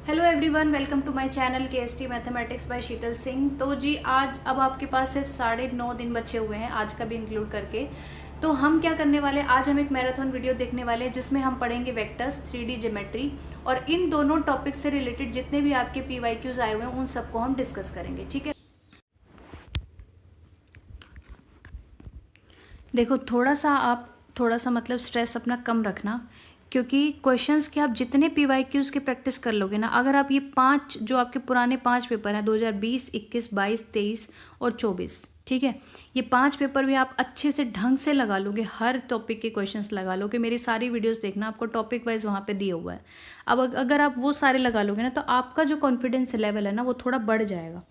Hello everyone, welcome to my channel KST mathematics by Sheetal Singh. तो जी आज अब आपके पास सिर्फ 9.5 दिन बचे हुए हैं, आज का भी इंक्लूड करके। तो हम क्या करने वाले हैं, आज हम एक मैराथन वीडियो देखने वाले हैं जिसमें हम पढ़ेंगे वेक्टर्स, 3D ज्योमेट्री और इन दोनों टॉपिक से रिलेटेड जितने भी आपके PYQs आए हुए हैं उन सबको हम डिस्कस करेंगे। ठीक है, देखो थोड़ा सा मतलब स्ट्रेस अपना कम रखना, क्योंकि क्वेश्चंस के आप जितने PYQs की प्रैक्टिस कर लोगे ना, अगर आप ये 5 जो आपके पुराने 5 पेपर हैं 2020, 21, 22, 23 और 24, ठीक है, ये 5 पेपर भी आप अच्छे से ढंग से लगा लोगे, हर टॉपिक के क्वेश्चंस लगा लोगे। मेरी सारी वीडियोस देखना, आपको टॉपिक वाइज वहाँ पे दिया हुआ है। अब अगर आप वो सारे लगा लोगे ना तो आपका जो कॉन्फिडेंस लेवल है ना वो थोड़ा बढ़ जाएगा।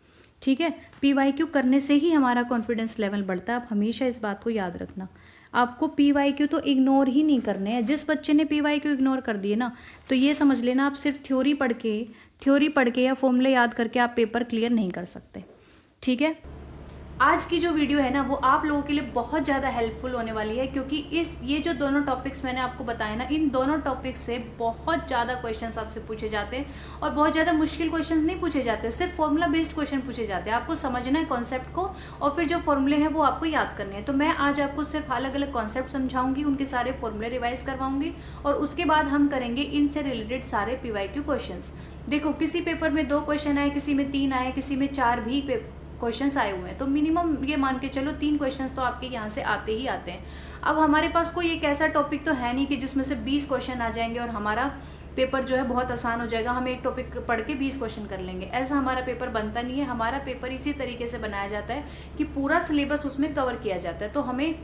ठीक है, PYQ करने से ही हमारा कॉन्फिडेंस लेवल बढ़ता है। आप हमेशा इस बात को याद रखना। आपको PYQ तो इग्नोर ही नहीं करने हैं। जिस बच्चे ने PYQ इग्नोर कर दिए ना, तो ये समझ लेना आप सिर्फ थ्योरी पढ़ के या फॉर्मूले याद करके आप पेपर क्लियर नहीं कर सकते। ठीक है, आज की जो वीडियो है ना वो आप लोगों के लिए बहुत ज़्यादा हेल्पफुल होने वाली है, क्योंकि ये जो दोनों टॉपिक्स मैंने आपको बताए ना, इन दोनों टॉपिक्स से बहुत ज़्यादा क्वेश्चंस आपसे पूछे जाते हैं और बहुत ज़्यादा मुश्किल क्वेश्चंस नहीं पूछे जाते, सिर्फ फॉर्मूला बेस्ड क्वेश्चन पूछे जाते हैं। आपको समझना है कॉन्सेप्ट को और फिर जो फॉर्मूले हैं वो आपको याद करने हैं। तो मैं आज आपको सिर्फ अलग अलग कॉन्सेप्ट समझाऊंगी, उनके सारे फॉर्मूले रिवाइज करवाऊंगी और उसके बाद हम करेंगे इनसे रिलेटेड सारे PYQ क्वेश्चंस। देखो, किसी पेपर में 2 क्वेश्चन आए, किसी में 3 आए, किसी में 4 भी क्वेश्चंस आए हुए हैं, तो मिनिमम ये मान के चलो 3 क्वेश्चंस तो आपके यहाँ से आते ही आते हैं। अब हमारे पास कोई एक ऐसा टॉपिक तो है नहीं कि जिसमें से 20 क्वेश्चन आ जाएंगे और हमारा पेपर जो है बहुत आसान हो जाएगा, हम एक टॉपिक पढ़ के 20 क्वेश्चन कर लेंगे। ऐसा हमारा पेपर बनता नहीं है। हमारा पेपर इसी तरीके से बनाया जाता है कि पूरा सिलेबस उसमें कवर किया जाता है, तो हमें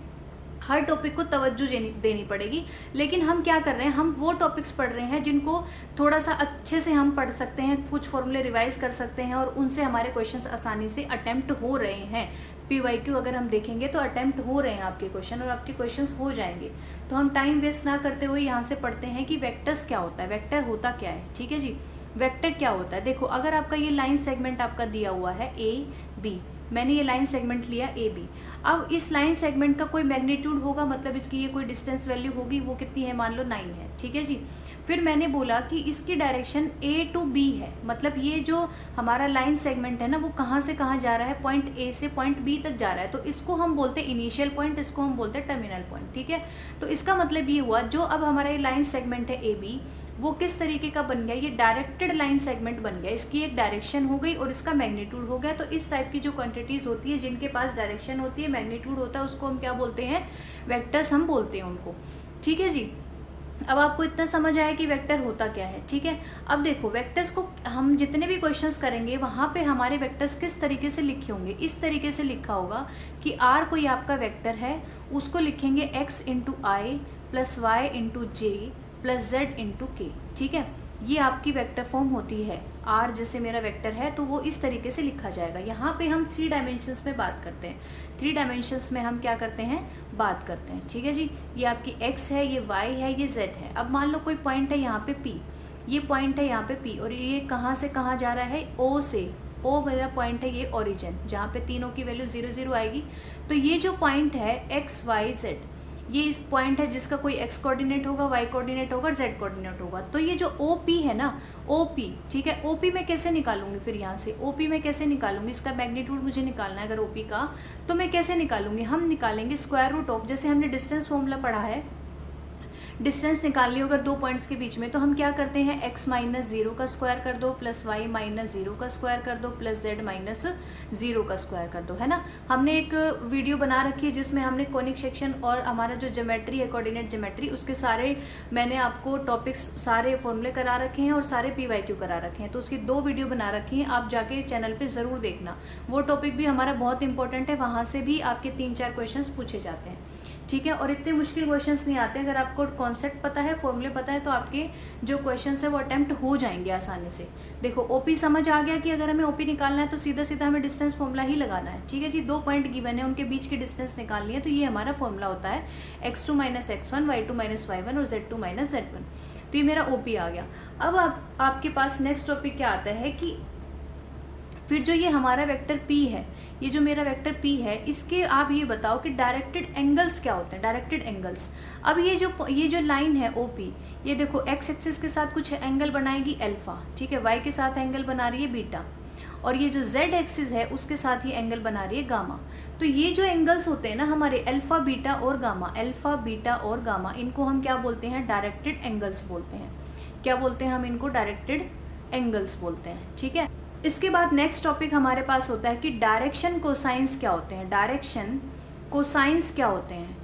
हर टॉपिक को तवज्जो देनी पड़ेगी। लेकिन हम क्या कर रहे हैं, हम वो टॉपिक्स पढ़ रहे हैं जिनको थोड़ा सा अच्छे से हम पढ़ सकते हैं, कुछ फॉर्मूले रिवाइज कर सकते हैं और उनसे हमारे क्वेश्चंस आसानी से अटेम्प्ट हो रहे हैं। PYQ अगर हम देखेंगे तो अटेम्प्ट हो रहे हैं आपके क्वेश्चन और आपके क्वेश्चंस हो जाएंगे। तो हम टाइम वेस्ट ना करते हुए यहाँ से पढ़ते हैं कि वेक्टर्स क्या होता है, वेक्टर होता क्या है। ठीक है जी, वेक्टर क्या होता है। देखो, अगर आपका ये लाइन सेगमेंट आपका दिया हुआ है AB, मैंने ये लाइन सेगमेंट लिया AB। अब इस लाइन सेगमेंट का कोई मैग्नीट्यूड होगा, मतलब इसकी ये कोई डिस्टेंस वैल्यू होगी, वो कितनी है, मान लो 9 है। ठीक है जी, फिर मैंने बोला कि इसकी डायरेक्शन A to B है, मतलब ये जो हमारा लाइन सेगमेंट है ना वो कहाँ से कहाँ जा रहा है, पॉइंट A से पॉइंट B तक जा रहा है। तो इसको हम बोलते हैं इनिशियल पॉइंट, इसको हम बोलते हैं टर्मिनल पॉइंट। ठीक है, तो इसका मतलब ये हुआ, जो अब हमारा ये लाइन सेगमेंट है AB, वो किस तरीके का बन गया, ये डायरेक्टेड लाइन सेगमेंट बन गया। इसकी एक डायरेक्शन हो गई और इसका मैग्नीट्यूड हो गया। तो इस टाइप की जो क्वांटिटीज होती है जिनके पास डायरेक्शन होती है, मैग्नीट्यूड होता है, उसको हम क्या बोलते हैं, वेक्टर्स हम बोलते हैं उनको। ठीक है जी, अब आपको इतना समझ आया कि वेक्टर होता क्या है। ठीक है, अब देखो वेक्टर्स को हम जितने भी क्वेश्चंस करेंगे वहाँ पे हमारे वेक्टर्स किस तरीके से लिखे होंगे, इस तरीके से लिखा होगा कि R कोई आपका वेक्टर है, उसको लिखेंगे x इंटू आई प्लस वाई इंटू जे प्लस जेड इंटू के। ठीक है, ये आपकी वेक्टर फॉर्म होती है। R जैसे मेरा वेक्टर है तो वो इस तरीके से लिखा जाएगा। यहाँ पे हम 3 डायमेंशंस में बात करते हैं, 3 डायमेंशंस में हम क्या करते हैं, बात करते हैं। ठीक है जी, ये आपकी x है, ये y है, ये z है। अब मान लो कोई पॉइंट है यहाँ पे P, ये पॉइंट है यहाँ पे P और ये कहाँ से कहाँ जा रहा है, O से। O मेरा पॉइंट है, ये ओरिजिन, जहाँ पे तीनों की वैल्यू 0 0 आएगी। तो ये जो पॉइंट है x y z, ये इस पॉइंट है जिसका कोई x कोऑर्डिनेट होगा, y कोऑर्डिनेट होगा, z कोऑर्डिनेट होगा। तो ये जो OP है ना, OP, ठीक है, OP मैं कैसे निकालूंगी, फिर यहाँ से OP मैं कैसे निकालूंगी, इसका मैग्नीट्यूड मुझे निकालना है अगर OP का, तो मैं कैसे निकालूंगी, हम निकालेंगे स्क्वायर रूट ऑफ, जैसे हमने डिस्टेंस फॉर्मूला पढ़ा है, डिस्टेंस निकालनी हो अगर 2 पॉइंट्स के बीच में, तो हम क्या करते हैं, x माइनस 0 का स्क्वायर कर दो प्लस y माइनस 0 का स्क्वायर कर दो प्लस z माइनस 0 का स्क्वायर कर दो, है ना। हमने एक वीडियो बना रखी है जिसमें हमने कॉनिक सेक्शन और हमारा जो ज्योमेट्री है, कोऑर्डिनेट ज्योमेट्री, उसके सारे मैंने आपको टॉपिक्स, सारे फॉर्मूले करा रखे हैं और सारे PYQ करा रखे हैं। तो उसकी 2 वीडियो बना रखी हैं, आप जाके चैनल पर ज़रूर देखना। वो टॉपिक भी हमारा बहुत इंपॉर्टेंट है, वहाँ से भी आपके 3-4 क्वेश्चन पूछे जाते हैं। ठीक है, और इतने मुश्किल क्वेश्चंस नहीं आते। अगर आपको कॉन्सेप्ट पता है, फॉर्मूले पता है, तो आपके जो क्वेश्चंस है वो अटेम्प्ट हो जाएंगे आसानी से। देखो, OP समझ आ गया कि अगर हमें OP निकालना है तो सीधा सीधा हमें डिस्टेंस फॉर्मूला ही लगाना है। ठीक है जी, 2 पॉइंट गिवन है, उनके बीच की डिस्टेंस निकालनी है, तो ये हमारा फॉर्मूला होता है x2 minus x1, y2 minus y1 और z2 माइनस z1। तो ये मेरा OP आ गया। अब आपके पास नेक्स्ट टॉपिक क्या आता है कि फिर जो ये हमारा वेक्टर p है, ये जो मेरा वेक्टर p है, इसके आप ये बताओ कि डायरेक्टेड एंगल्स क्या होते हैं, डायरेक्टेड एंगल्स। अब ये जो लाइन है OP, ये देखो x एक्सिस के साथ कुछ एंगल बनाएगी अल्फा, ठीक है, y के साथ एंगल बना रही है बीटा, और ये जो z एक्सिस है उसके साथ ही एंगल बना रही है गामा। तो ये जो एंगल्स होते हैं ना हमारे अल्फा बीटा और गामा, अल्फा बीटा और गामा, इनको हम क्या बोलते हैं, डायरेक्टेड एंगल्स बोलते हैं। क्या बोलते हैं हम इनको, डायरेक्टेड एंगल्स बोलते हैं, ठीक है। इसके बाद नेक्स्ट टॉपिक हमारे पास होता है कि डायरेक्शन कोसाइंस क्या होते हैं, डायरेक्शन कोसाइंस क्या होते हैं।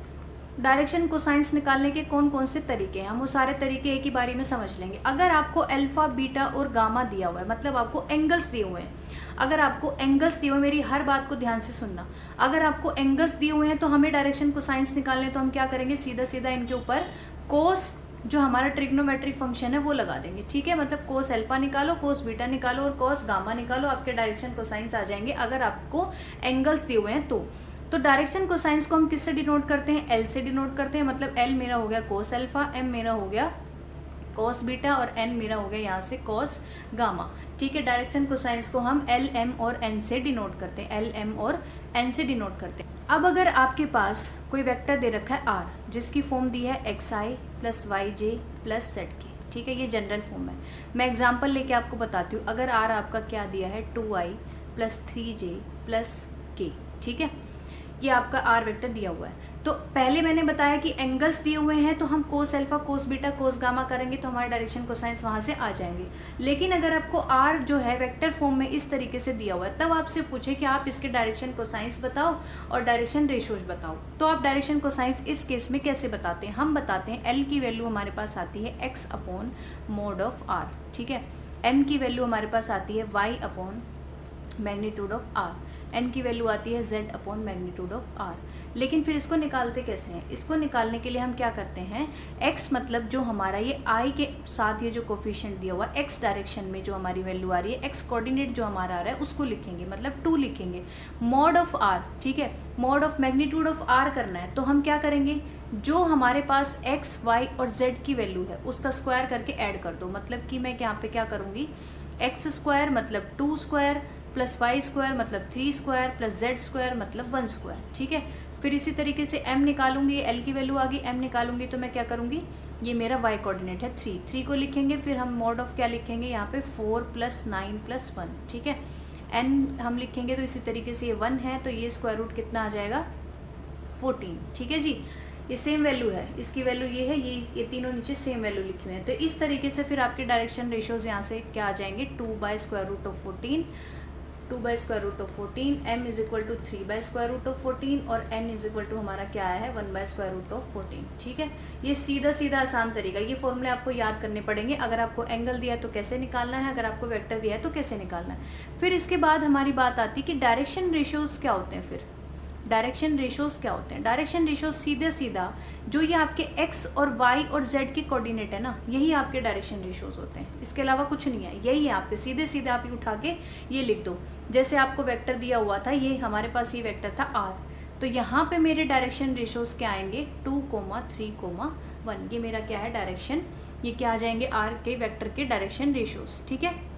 डायरेक्शन कोसाइंस निकालने के कौन कौन से तरीके हैं, हम वो सारे तरीके एक ही बारी में समझ लेंगे। अगर आपको अल्फा बीटा और गामा दिया हुआ है, मतलब आपको एंगल्स दिए हुए हैं, अगर आपको एंगल्स दिए हुए, मेरी हर बात को ध्यान से सुनना, अगर आपको एंगल्स दिए हुए हैं तो हमें डायरेक्शन कोसाइंस निकालने, तो हम क्या करेंगे, सीधा सीधा इनके ऊपर कोस, जो हमारा ट्रिग्नोमेट्रिक फंक्शन है वो लगा देंगे, ठीक है। मतलब कोस अल्फा निकालो, कोस बीटा निकालो और कोस गामा निकालो, आपके डायरेक्शन कोसाइंस आ जाएंगे अगर आपको एंगल्स दिए हुए हैं तो डायरेक्शन कोसाइंस को हम किससे डिनोट करते हैं, एल से डिनोट करते हैं। मतलब एल मेरा हो गया कोस अल्फा, एम मेरा हो गया कोस बीटा और एन मेरा हो गया यहाँ से कोस गामा, ठीक है। डायरेक्शन कोसाइंस को हम एल, एम और एन से डिनोट करते हैं, एल, एम और एन से डिनोट करते हैं। अब अगर आपके पास कोई वेक्टर दे रखा है आर, जिसकी फॉर्म दी है एक्स आई प्लस वाई जे प्लस जेड की, ठीक है, ये जनरल फॉर्म है। मैं एग्जाम्पल लेके आपको बताती हूँ। अगर आर आपका क्या दिया है, 2i प्लस 3j प्लस के, ठीक है, ये आपका आर वेक्टर दिया हुआ है। तो पहले मैंने बताया कि एंगल्स दिए हुए हैं तो हम cos alpha, cos beta, cos gamma करेंगे तो हमारे डायरेक्शन कोसाइंस वहाँ से आ जाएंगे। लेकिन अगर आपको आर जो है वेक्टर फॉर्म में इस तरीके से दिया हुआ है, तब आपसे पूछे कि आप इसके डायरेक्शन कोसाइंस बताओ और डायरेक्शन रेशियोज बताओ, तो आप डायरेक्शन कोसाइंस इस केस में कैसे बताते हैं, हम बताते हैं एल की वैल्यू हमारे पास आती है x upon mod of r, ठीक है। एम की वैल्यू हमारे पास आती है y upon magnitude of r, n की वैल्यू आती है z upon magnitude of r. लेकिन फिर इसको निकालते कैसे हैं, इसको निकालने के लिए हम क्या करते हैं, x मतलब जो हमारा ये i के साथ ये जो कोफिशिएंट दिया हुआ x डायरेक्शन में जो हमारी वैल्यू आ रही है, x कोऑर्डिनेट जो हमारा आ रहा है उसको लिखेंगे, मतलब 2 लिखेंगे। मॉड ऑफ r, ठीक है, mod of magnitude of r करना है तो हम क्या करेंगे, जो हमारे पास x, y और z की वैल्यू है उसका स्क्वायर करके ऐड कर दो। मतलब कि मैं यहाँ पे क्या करूँगी, एक्स स्क्वायर मतलब 2 स्क्वायर प्लस वाई स्क्वायर मतलब 3 स्क्वायर प्लस जेड स्क्वायर मतलब 1 स्क्वायर, ठीक है। फिर इसी तरीके से m निकालूंगी, एल की वैल्यू आ गई, m निकालूंगी तो मैं क्या करूंगी, ये मेरा y कोऑर्डिनेट है 3 को लिखेंगे। फिर हम मॉड ऑफ क्या लिखेंगे यहाँ पे 4 प्लस 9 प्लस 1, ठीक है। n हम लिखेंगे तो इसी तरीके से ये 1 है तो ये स्क्वायर रूट कितना आ जाएगा 14, ठीक है जी। ये सेम वैल्यू है, इसकी वैल्यू ये है, ये तीनों नीचे सेम वैल्यू लिखी हुई है। तो इस तरीके से फिर आपके डायरेक्शन रेशियोज यहाँ से क्या आ जाएंगे, 2 by square root of 14, 2 by square root of 14, m is equal to 3 by square root of 14 और n इज इक्वल टू हमारा क्या आया है 1 बाय स्क्वायर रूट ऑफ 14, ठीक है। ये सीधा सीधा आसान तरीका, ये फॉर्मूले आपको याद करने पड़ेंगे। अगर आपको एंगल दिया है तो कैसे निकालना है, अगर आपको वेक्टर दिया है तो कैसे निकालना है। फिर इसके बाद हमारी बात आती है कि डायरेक्शन रेशियोज क्या होते हैं। फिर डायरेक्शन रेशियोज क्या होते हैं, डायरेक्शन रेशियोज सीधे सीधा जो ये आपके x और y और z के कोऑर्डिनेट है ना, यही आपके डायरेक्शन रेशियोज होते हैं, इसके अलावा कुछ नहीं है, यही है आपके। सीधे सीधे आप ये उठा के ये लिख दो। जैसे आपको वेक्टर दिया हुआ था, ये हमारे पास ये वेक्टर था r, तो यहाँ पे मेरे डायरेक्शन रेशियोज क्या आएंगे 2, 3, 1, ये मेरा क्या है डायरेक्शन, ये क्या आ जाएंगे r के वेक्टर के डायरेक्शन रेशियोज, ठीक है।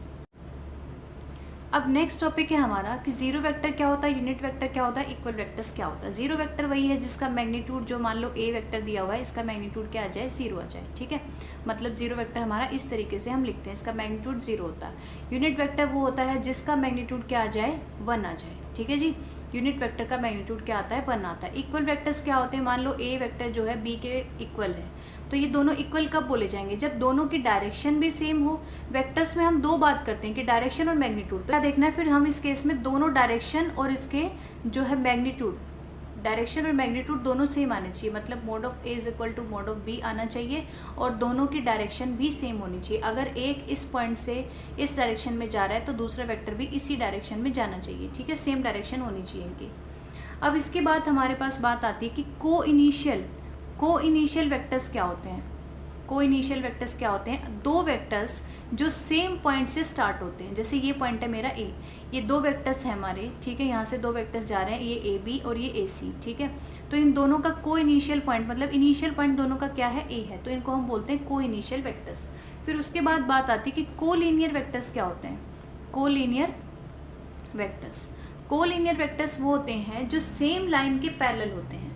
अब नेक्स्ट टॉपिक है हमारा कि जीरो वेक्टर क्या होता है, यूनिट वेक्टर क्या होता है, इक्वल वेक्टर्स क्या होता है। जीरो वेक्टर वही है जिसका मैग्नीट्यूड, जो मान लो ए वेक्टर दिया हुआ है, इसका मैग्नीट्यूड क्या आ जाए 0 आ जाए, ठीक है। मतलब जीरो वेक्टर हमारा इस तरीके से हम लिखते हैं, इसका मैग्नीट्यूड 0 होता है। यूनिट वेक्टर वो होता है जिसका मैग्नीट्यूड क्या आ जाए 1 आ जाए, ठीक है जी। यूनिट वेक्टर का मैग्नीट्यूड क्या आता है 1 आता है। इक्वल वेक्टर्स क्या होते हैं, मान लो ए वेक्टर जो है बी के इक्वल है, तो ये दोनों इक्वल कब बोले जाएंगे, जब दोनों की डायरेक्शन भी सेम हो। वेक्टर्स में हम दो बात करते हैं कि डायरेक्शन और मैग्नीट्यूड, तो क्या देखना है फिर हम इस केस में दोनों डायरेक्शन और इसके जो है मैग्नीट्यूड, डायरेक्शन और मैग्नीट्यूड दोनों सेम आने चाहिए। मतलब mod of a is equal to mod of b आना चाहिए और दोनों की डायरेक्शन भी सेम होनी चाहिए। अगर एक इस पॉइंट से इस डायरेक्शन में जा रहा है तो दूसरा वेक्टर भी इसी डायरेक्शन में जाना चाहिए, ठीक है, सेम डायरेक्शन होनी चाहिए इनकी। अब इसके बाद हमारे पास बात आती है कि को इनिशियल वेक्टर्स क्या होते हैं। को इनिशियल वेक्टर्स क्या होते हैं, दो वेक्टर्स जो सेम पॉइंट से स्टार्ट होते हैं। जैसे ये पॉइंट है मेरा ए, ये दो वेक्टर्स हैं हमारे, ठीक है, यहाँ से दो वेक्टर्स जा रहे हैं, ये ए बी और ये ए सी, ठीक है। तो इन दोनों का को इनिशियल पॉइंट, मतलब इनिशियल पॉइंट दोनों का क्या है, ए है, तो इनको हम बोलते हैं को इनिशियल वेक्टर्स। फिर उसके बाद बात आती है कि को लीनियर वेक्टर्स क्या होते हैं। को लीनियर वेक्टर्स। कोलिनियर वेक्टर्स वो होते हैं जो सेम लाइन के पैरेलल होते हैं।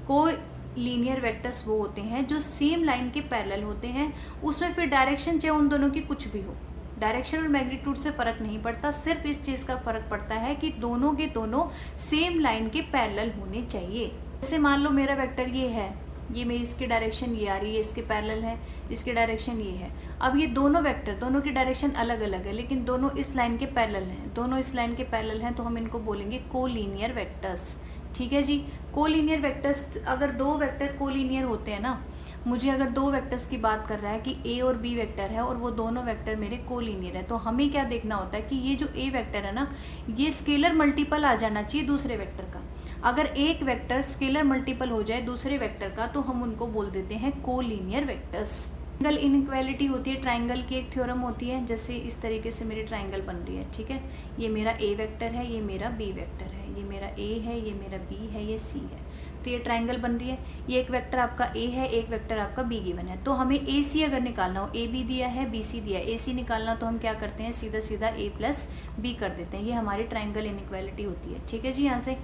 कोलिनियर वेक्टर्स वो होते हैं जो सेम लाइन के पैरेलल होते हैं, उसमें फिर डायरेक्शन चाहे उन दोनों की कुछ भी हो, डायरेक्शन और मैग्नीट्यूड से फर्क नहीं पड़ता, सिर्फ इस चीज़ का फर्क पड़ता है कि दोनों के दोनों सेम लाइन के पैरेलल होने चाहिए। जैसे मान लो मेरा वेक्टर ये है, ये मेरी इसकी डायरेक्शन ये आ रही है, इसके पैरेलल है, इसकी डायरेक्शन ये है। अब ये दोनों वेक्टर, दोनों की डायरेक्शन अलग अलग है, लेकिन दोनों इस लाइन के पैरेलल हैं, दोनों इस लाइन के पैरेलल हैं, तो हम इनको बोलेंगे कोलिनियर वेक्टर्स। ठीक है जी। कोलिनियर वेक्टर्स, अगर दो वेक्टर कोलिनियर होते हैं ना, मुझे अगर दो वेक्टर्स की बात कर रहा है कि ए और बी वेक्टर है और वो दोनों वेक्टर मेरे कोलिनियर है, तो हमें क्या देखना होता है कि ये जो ए वेक्टर है ना, ये स्केलर मल्टीपल आ जाना चाहिए दूसरे वेक्टर का। अगर एक वेक्टर स्केलर मल्टीपल हो जाए दूसरे वेक्टर का, तो हम उनको बोल देते हैं कोलिनियर वेक्टर्स। ट्राइंगल इनइक्वालिटी होती है, ट्राइंगल की एक थ्योरम होती है, जैसे इस तरीके से मेरी ट्राइंगल बन रही है। ठीक है, ये मेरा ए वेक्टर है, ये मेरा बी वेक्टर है, ये मेरा ए है, ये मेरा बी है, ये सी है, तो ये ट्राइंगल बन रही है। ये एक वेक्टर आपका ए है, एक वेक्टर आपका बी गिवन है, तो हमें ए सी अगर निकालना हो, ए बी दिया है, बी सी दिया है, ए सी निकालना तो हम क्या करते हैं, सीधा सीधा ए प्लस बी कर देते हैं। ये हमारी ट्राइंगल इनइक्वालिटी होती है। ठीक है जी। यहाँ से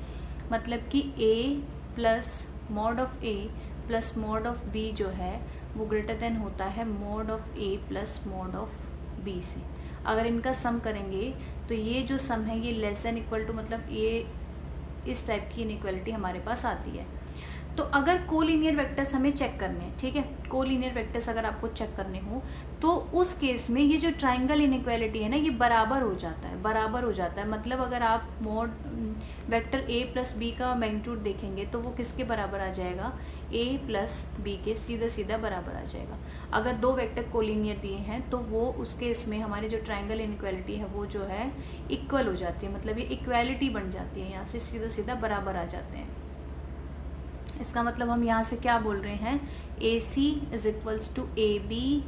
मतलब कि A plus mod of A plus mod of B जो है वो ग्रेटर देन होता है mod of A plus mod of B से। अगर इनका सम करेंगे तो ये जो सम है ये लेस देन इक्वल टू, मतलब ये इस टाइप की इनइक्वालिटी हमारे पास आती है। तो अगर कोलिनियर वेक्टर्स हमें चेक करने हैं, ठीक है, कोलिनियर वेक्टर्स अगर आपको चेक करने हो तो उस केस में ये जो ट्राइंगल इनइक्वालिटी है ना, ये बराबर हो जाता है, बराबर हो जाता है। मतलब अगर आप mod vector a plus b का मैग्नीट्यूड देखेंगे तो वो किसके बराबर आ जाएगा, ए प्लस बी के सीधा सीधा बराबर आ जाएगा। अगर दो वेक्टर कोलिनियर दिए हैं तो वो उस केस में हमारी जो ट्राइंगल इनइक्वालिटी है वो जो है इक्वल हो जाती है, मतलब ये इक्वालिटी बन जाती है, यहाँ से सीधा सीधा बराबर आ जाते हैं। इसका मतलब हम यहाँ से क्या बोल रहे हैं, A C is equals to A B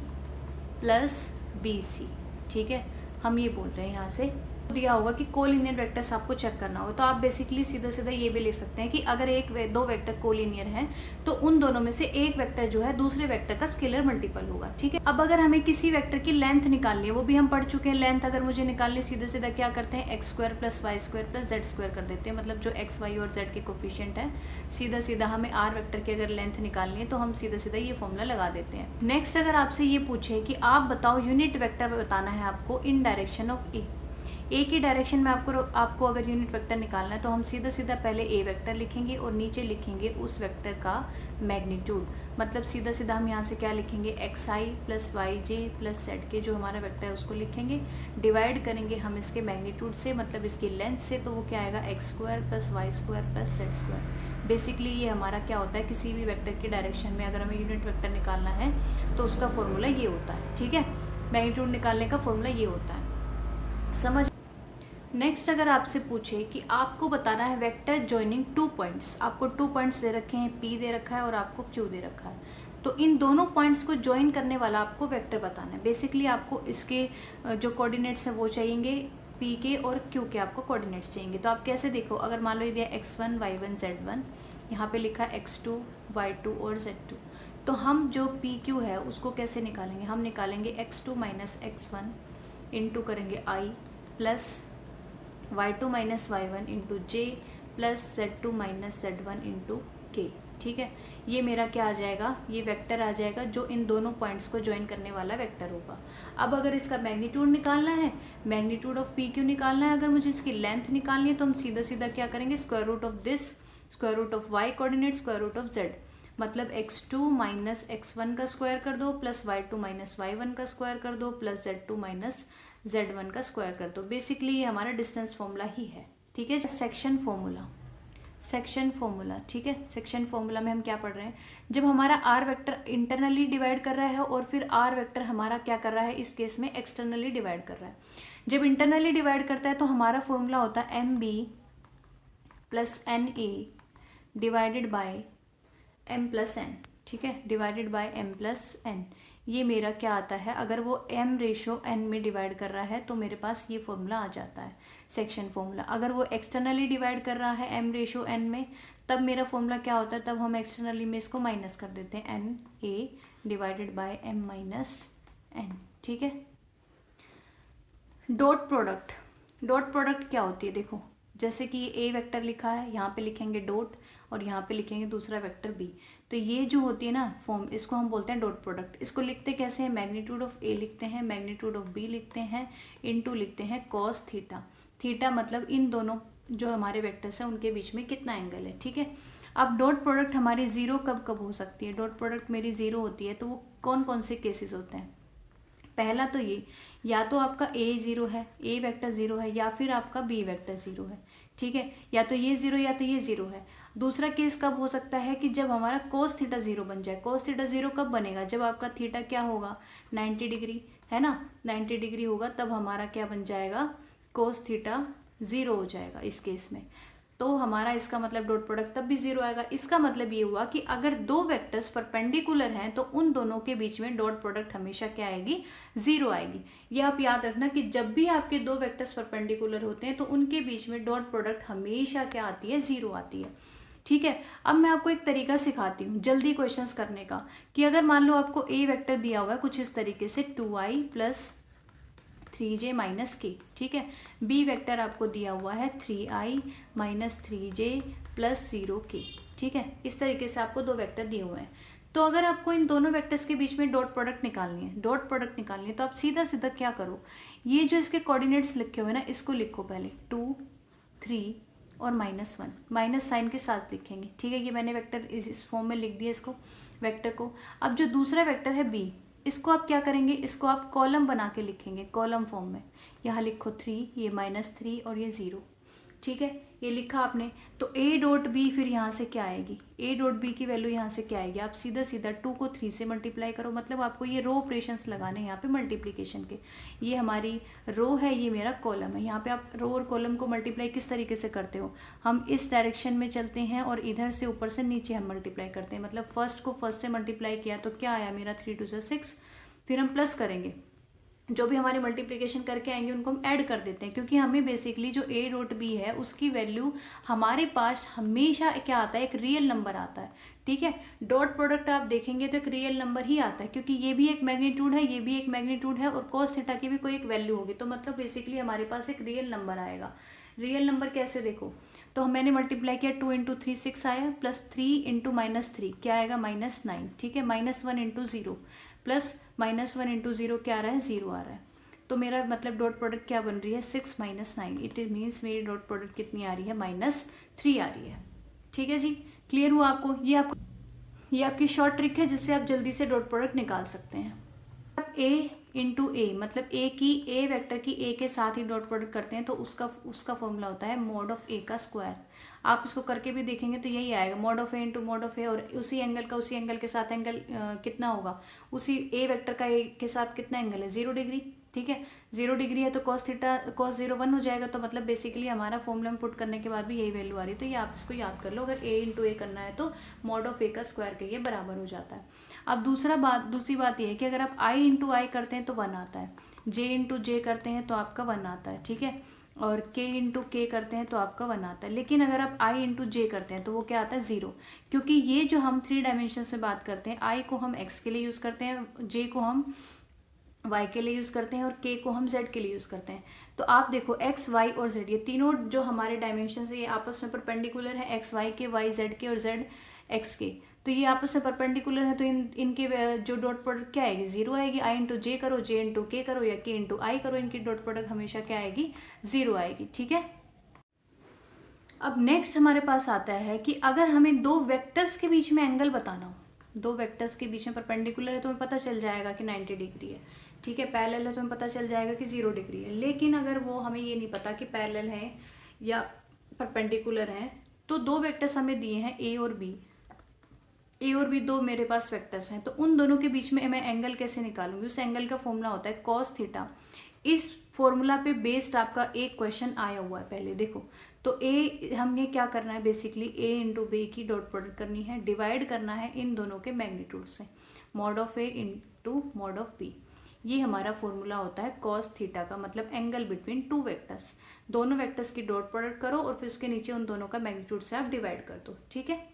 plus B C. ठीक है, हम ये बोल रहे हैं यहाँ से। दिया होगा कि कोलिनियर वेक्टर्स आपको चेक करना होगा, तो आप बेसिकली सीधा सीधा ये भी लिख सकते हैं कि अगर दो वेक्टर कोलिनियर हैं तो उन दोनों में से एक वेक्टर जो है दूसरे वेक्टर का स्केलर मल्टीपल होगा। ठीक है, अब अगर हमें किसी वेक्टर की लेंथ निकालनी है, वो भी हम पढ़ चुके हैं। लेंथ अगर मुझे निकालनी, सीधा सीधा क्या करते हैं, x square plus y square plus z square कर देते हैं, मतलब जो एक्स वाई और जेड के कोफिशिएंट है, सीधा सीधा हमें आर वेक्टर की अगर लेंथ निकालनी है तो हम सीधा सीधा ये फॉर्मूला लगा देते हैं। नेक्स्ट अगर आपसे ये पूछे कि आप बताओ यूनिट वेक्टर बताना है आपको इन डायरेक्शन ऑफ ए की डायरेक्शन में आपको अगर यूनिट वेक्टर निकालना है तो हम सीधा सीधा पहले ए वेक्टर लिखेंगे और नीचे लिखेंगे उस वेक्टर का मैग्नीट्यूड। मतलब सीधा सीधा हम यहाँ से क्या लिखेंगे, एक्स आई प्लस वाई जे प्लस जेड के जो हमारा वेक्टर है उसको लिखेंगे, डिवाइड करेंगे हम इसके मैग्नीट्यूड से, मतलब इसकी लेंथ से, तो वो क्या आएगा, x square plus y square plus z square. Basically ये हमारा क्या होता है, किसी भी वेक्टर की डायरेक्शन में अगर हमें यूनिट वेक्टर निकालना है तो उसका फॉर्मूला ये होता है। ठीक है, मैग्नीट्यूड निकालने का फॉर्मूला ये होता है, समझ। नेक्स्ट अगर आपसे पूछे कि आपको बताना है वेक्टर जॉइनिंग टू पॉइंट्स, आपको 2 पॉइंट्स दे रखे हैं, P दे रखा है और आपको Q दे रखा है, तो इन दोनों पॉइंट्स को ज्वाइन करने वाला आपको वेक्टर बताना है। बेसिकली आपको इसके जो कोऑर्डिनेट्स हैं वो चाहिए, P के और Q के आपको कोऑर्डिनेट्स चाहिए। तो आप कैसे देखो, अगर मान लो ये दिया x1 y1 z1, यहाँ पे लिखा x2 y2 और z2, तो हम जो PQ है उसको कैसे निकालेंगे, हम निकालेंगे x2 माइनस x1 इंटू करेंगे I plus y2 minus y1 into J plus z2 minus z1 into के। ठीक है, ये मेरा क्या आ जाएगा, ये वेक्टर आ जाएगा जो इन दोनों पॉइंट्स को ज्वाइन करने वाला वेक्टर होगा। अब अगर इसका मैग्नीट्यूड निकालना है, मैग्नीट्यूड ऑफ पी क्यू निकालना है, अगर मुझे इसकी लेंथ निकालनी है तो हम सीधा सीधा क्या करेंगे, square root of this, square root of y coordinate, square root of z, मतलब x2 माइनस x1 का स्क्वायर कर दो प्लस y2 माइनस y1 का स्क्वायर कर दो प्लस z2 माइनस z1 का स्क्वायर कर दो। बेसिकली ये हमारा डिस्टेंस फॉर्मूला ही है। ठीक है, सेक्शन फॉर्मूला, सेक्शन फॉर्मूला। ठीक है, सेक्शन फॉर्मूला में हम क्या पढ़ रहे हैं, जब हमारा आर वेक्टर इंटरनली डिवाइड कर रहा है और फिर आर वेक्टर हमारा क्या कर रहा है, इस केस में एक्सटर्नली डिवाइड कर रहा है। जब इंटरनली डिवाइड करता है तो हमारा फॉर्मूला होता है m b plus n a divided by m plus n. ठीक है, divided by m plus n, ये मेरा क्या आता है, अगर वो m रेशो n में डिवाइड कर रहा है तो मेरे पास ये फॉर्मूला आ जाता है, सेक्शन फॉर्मूला। अगर वो एक्सटर्नली डिवाइड कर रहा है m रेशो n में, तब मेरा फॉर्मूला क्या होता है, तब हम एक्सटर्नली में इसको माइनस कर देते हैं, n a divided by m minus n. ठीक है, डॉट प्रोडक्ट, डॉट प्रोडक्ट क्या होती है, देखो जैसे कि ये ए वेक्टर लिखा है, यहाँ पे लिखेंगे डॉट और यहाँ पे लिखेंगे दूसरा वेक्टर बी, तो ये जो होती है ना फॉर्म, इसको हम बोलते हैं डॉट प्रोडक्ट। इसको लिखते कैसे हैं, मैग्नीट्यूड ऑफ ए लिखते हैं, मैग्नीट्यूड ऑफ बी लिखते हैं, इनटू लिखते हैं कॉस थीटा। थीटा मतलब इन दोनों जो हमारे वेक्टर्स हैं उनके बीच में कितना एंगल है, ठीक है। अब डॉट प्रोडक्ट हमारी जीरो कब कब हो सकती है, डॉट प्रोडक्ट मेरी जीरो होती है तो वो कौन कौन से केसेस होते हैं। पहला तो ये, या तो आपका ए जीरो है, ए वेक्टर जीरो है, या फिर आपका बी वेक्टर जीरो है, ठीक है, या तो ये जीरो या तो ये जीरो है। दूसरा केस कब हो सकता है कि जब हमारा कोस थीटा जीरो बन जाए। कोस थीटा जीरो कब बनेगा, जब आपका थीटा क्या होगा 90 डिग्री, है ना, 90 डिग्री होगा तब हमारा क्या बन जाएगा, कोस थीटा जीरो हो जाएगा इस केस में। तो हमारा इसका मतलब डॉट प्रोडक्ट तब भी जीरो आएगा। इसका मतलब ये हुआ कि अगर दो वेक्टर्स परपेंडिकुलर हैं तो उन दोनों के बीच में डॉट प्रोडक्ट हमेशा क्या आएगी, जीरो आएगी। ये आप याद रखना कि जब भी आपके दो वेक्टर्स परपेंडिकुलर होते हैं तो उनके बीच में डॉट प्रोडक्ट हमेशा क्या आती है, जीरो आती है, ठीक है। अब मैं आपको एक तरीका सिखाती हूँ जल्दी क्वेश्चंस करने का, कि अगर मान लो आपको ए वेक्टर दिया हुआ है कुछ इस तरीके से 2i + 3j - k, ठीक है। बी वेक्टर आपको दिया हुआ है 3i - 3j + 0k, ठीक है। इस तरीके से आपको दो वेक्टर दिए हुए हैं। तो अगर आपको इन दोनों वेक्टर्स के बीच में डॉट प्रोडक्ट निकालनी है, डॉट प्रोडक्ट निकालनी है, तो आप सीधा सीधा क्या करो, ये जो इसके कोऑर्डिनेट्स लिखे हुए हैं ना, इसको लिखो पहले 2, 3 और -1, माइनस साइन के साथ लिखेंगे, ठीक है। ये मैंने वेक्टर इस फॉर्म में लिख दिया इसको, वेक्टर को। अब जो दूसरा वेक्टर है बी, इसको आप क्या करेंगे, इसको आप कॉलम बना के लिखेंगे, कॉलम फॉर्म में। यहाँ लिखो 3, ये -3 और ये 0, ठीक है। ये लिखा आपने, तो ए डॉट बी फिर यहाँ से क्या आएगी, ए डॉट बी की वैल्यू यहाँ से क्या आएगी, आप सीधा सीधा 2 को 3 से मल्टीप्लाई करो, मतलब आपको ये रो ऑपरेशंस लगाने यहाँ पे मल्टीप्लिकेशन के। ये हमारी रो है, ये मेरा कॉलम है। यहाँ पे आप रो और कॉलम को मल्टीप्लाई किस तरीके से करते हो, हम इस डायरेक्शन में चलते हैं और इधर से ऊपर से नीचे हम मल्टीप्लाई करते हैं। मतलब फर्स्ट को फर्स्ट से मल्टीप्लाई किया तो क्या आया मेरा 3 × 2 = 6, फिर हम प्लस करेंगे, जो भी हमारे मल्टीप्लिकेशन करके आएंगे उनको हम ऐड कर देते हैं, क्योंकि हमें बेसिकली जो ए डॉट बी है उसकी वैल्यू हमारे पास हमेशा क्या आता है, एक रियल नंबर आता है, ठीक है। डॉट प्रोडक्ट आप देखेंगे तो एक रियल नंबर ही आता है, क्योंकि ये भी एक मैग्नीट्यूड है, ये भी एक मैग्नीट्यूड है, और कॉस थीटा की भी कोई एक वैल्यू होगी, तो मतलब बेसिकली हमारे पास एक रियल नंबर आएगा। रियल नंबर कैसे, देखो तो मैंने मल्टीप्लाई किया, 2 × 3 6 आया, +3 × -3 क्या आएगा, -9, ठीक है। -1 × 0 प्लस -1 × 0 क्या आ रहा है, 0 आ रहा है। तो मेरा मतलब डॉट प्रोडक्ट क्या बन रही है, 6 - 9, इट मीन्स मेरी डॉट प्रोडक्ट कितनी आ रही है, -3 आ रही है, ठीक है जी। क्लियर हुआ आपको, ये आपकी शॉर्ट ट्रिक है जिससे आप जल्दी से डॉट प्रोडक्ट निकाल सकते हैं। ए इंटू ए, मतलब ए वेक्टर की ए के साथ ही डॉट प्रोडक्ट करते हैं तो उसका फॉर्मूला होता है mod of a का स्क्वायर। आप इसको करके भी देखेंगे तो यही आएगा, mod of a into mod of a, और उसी एंगल के साथ एंगल कितना होगा, उसी ए वेक्टर का ए के साथ कितना एंगल है, 0 डिग्री, ठीक है। 0 डिग्री है तो cos 0 1 हो जाएगा, तो मतलब बेसिकली हमारा फॉर्मूला में पुट करने के बाद भी यही वैल्यू आ रही है। तो ये आप इसको याद कर लो, अगर a इंटू ए करना है तो mod of a का स्क्वायर के ये बराबर हो जाता है। अब दूसरी बात ये है कि अगर आप i इंटू आई करते हैं तो 1 आता है, j इंटू जे करते हैं तो आपका 1 आता है, ठीक है, और k इंटू के करते हैं तो आपका 1 आता है। लेकिन अगर आप i इंटू जे करते हैं तो वो क्या आता है, 0, क्योंकि ये जो हम 3 डायमेंशन में बात करते हैं, i को हम x के लिए यूज़ करते हैं, j को हम y के लिए यूज़ करते हैं और k को हम z के लिए यूज़ करते हैं। तो आप देखो x, y और z, ये तीनों जो हमारे डायमेंशन है ये आपस में परपेंडिकुलर है, x y के, y z के और z x के, तो ये आपस में परपेंडिकुलर है, तो इनके जो डॉट प्रोडक्ट क्या आएगी, 0 आएगी। i इंटू जे करो, j इंटू के करो या k इंटू आई करो, इनकी डॉट प्रोडक्ट हमेशा क्या आएगी, 0 आएगी, ठीक है। अब नेक्स्ट हमारे पास आता है कि अगर हमें दो वेक्टर्स के बीच में एंगल बताना हो, दो वेक्टर्स के बीच में परपेंडिकुलर है तो हमें पता चल जाएगा कि 90 डिग्री है, ठीक है। पैरेलल है तो हमें पता चल जाएगा कि 0 डिग्री है। लेकिन अगर वो हमें ये नहीं पता कि पैरेलल है या परपेंडिकुलर है, तो दो वेक्टर्स हमें दिए हैं ए और बी, दो मेरे पास वेक्टर्स हैं, तो उन दोनों के बीच में मैं एंगल कैसे निकालूंगी, उस एंगल का फॉर्मूला होता है कॉस थीटा। इस फॉर्मूला पे बेस्ड आपका एक क्वेश्चन आया हुआ है पहले, देखो तो ए हमने क्या करना है, बेसिकली ए इंटू बी की डॉट प्रोडक्ट करनी है, डिवाइड करना है इन दोनों के मैग्नीट्यूड से, mod of a into mod of b, ये हमारा फॉर्मूला होता है कॉस थीटा का, मतलब एंगल बिटवीन टू वेक्टर्स। दोनों वेक्टर्स की डॉट प्रोडक्ट करो और फिर उसके नीचे उन दोनों का मैग्नीट्यूड से आप डिवाइड कर दो, ठीक है।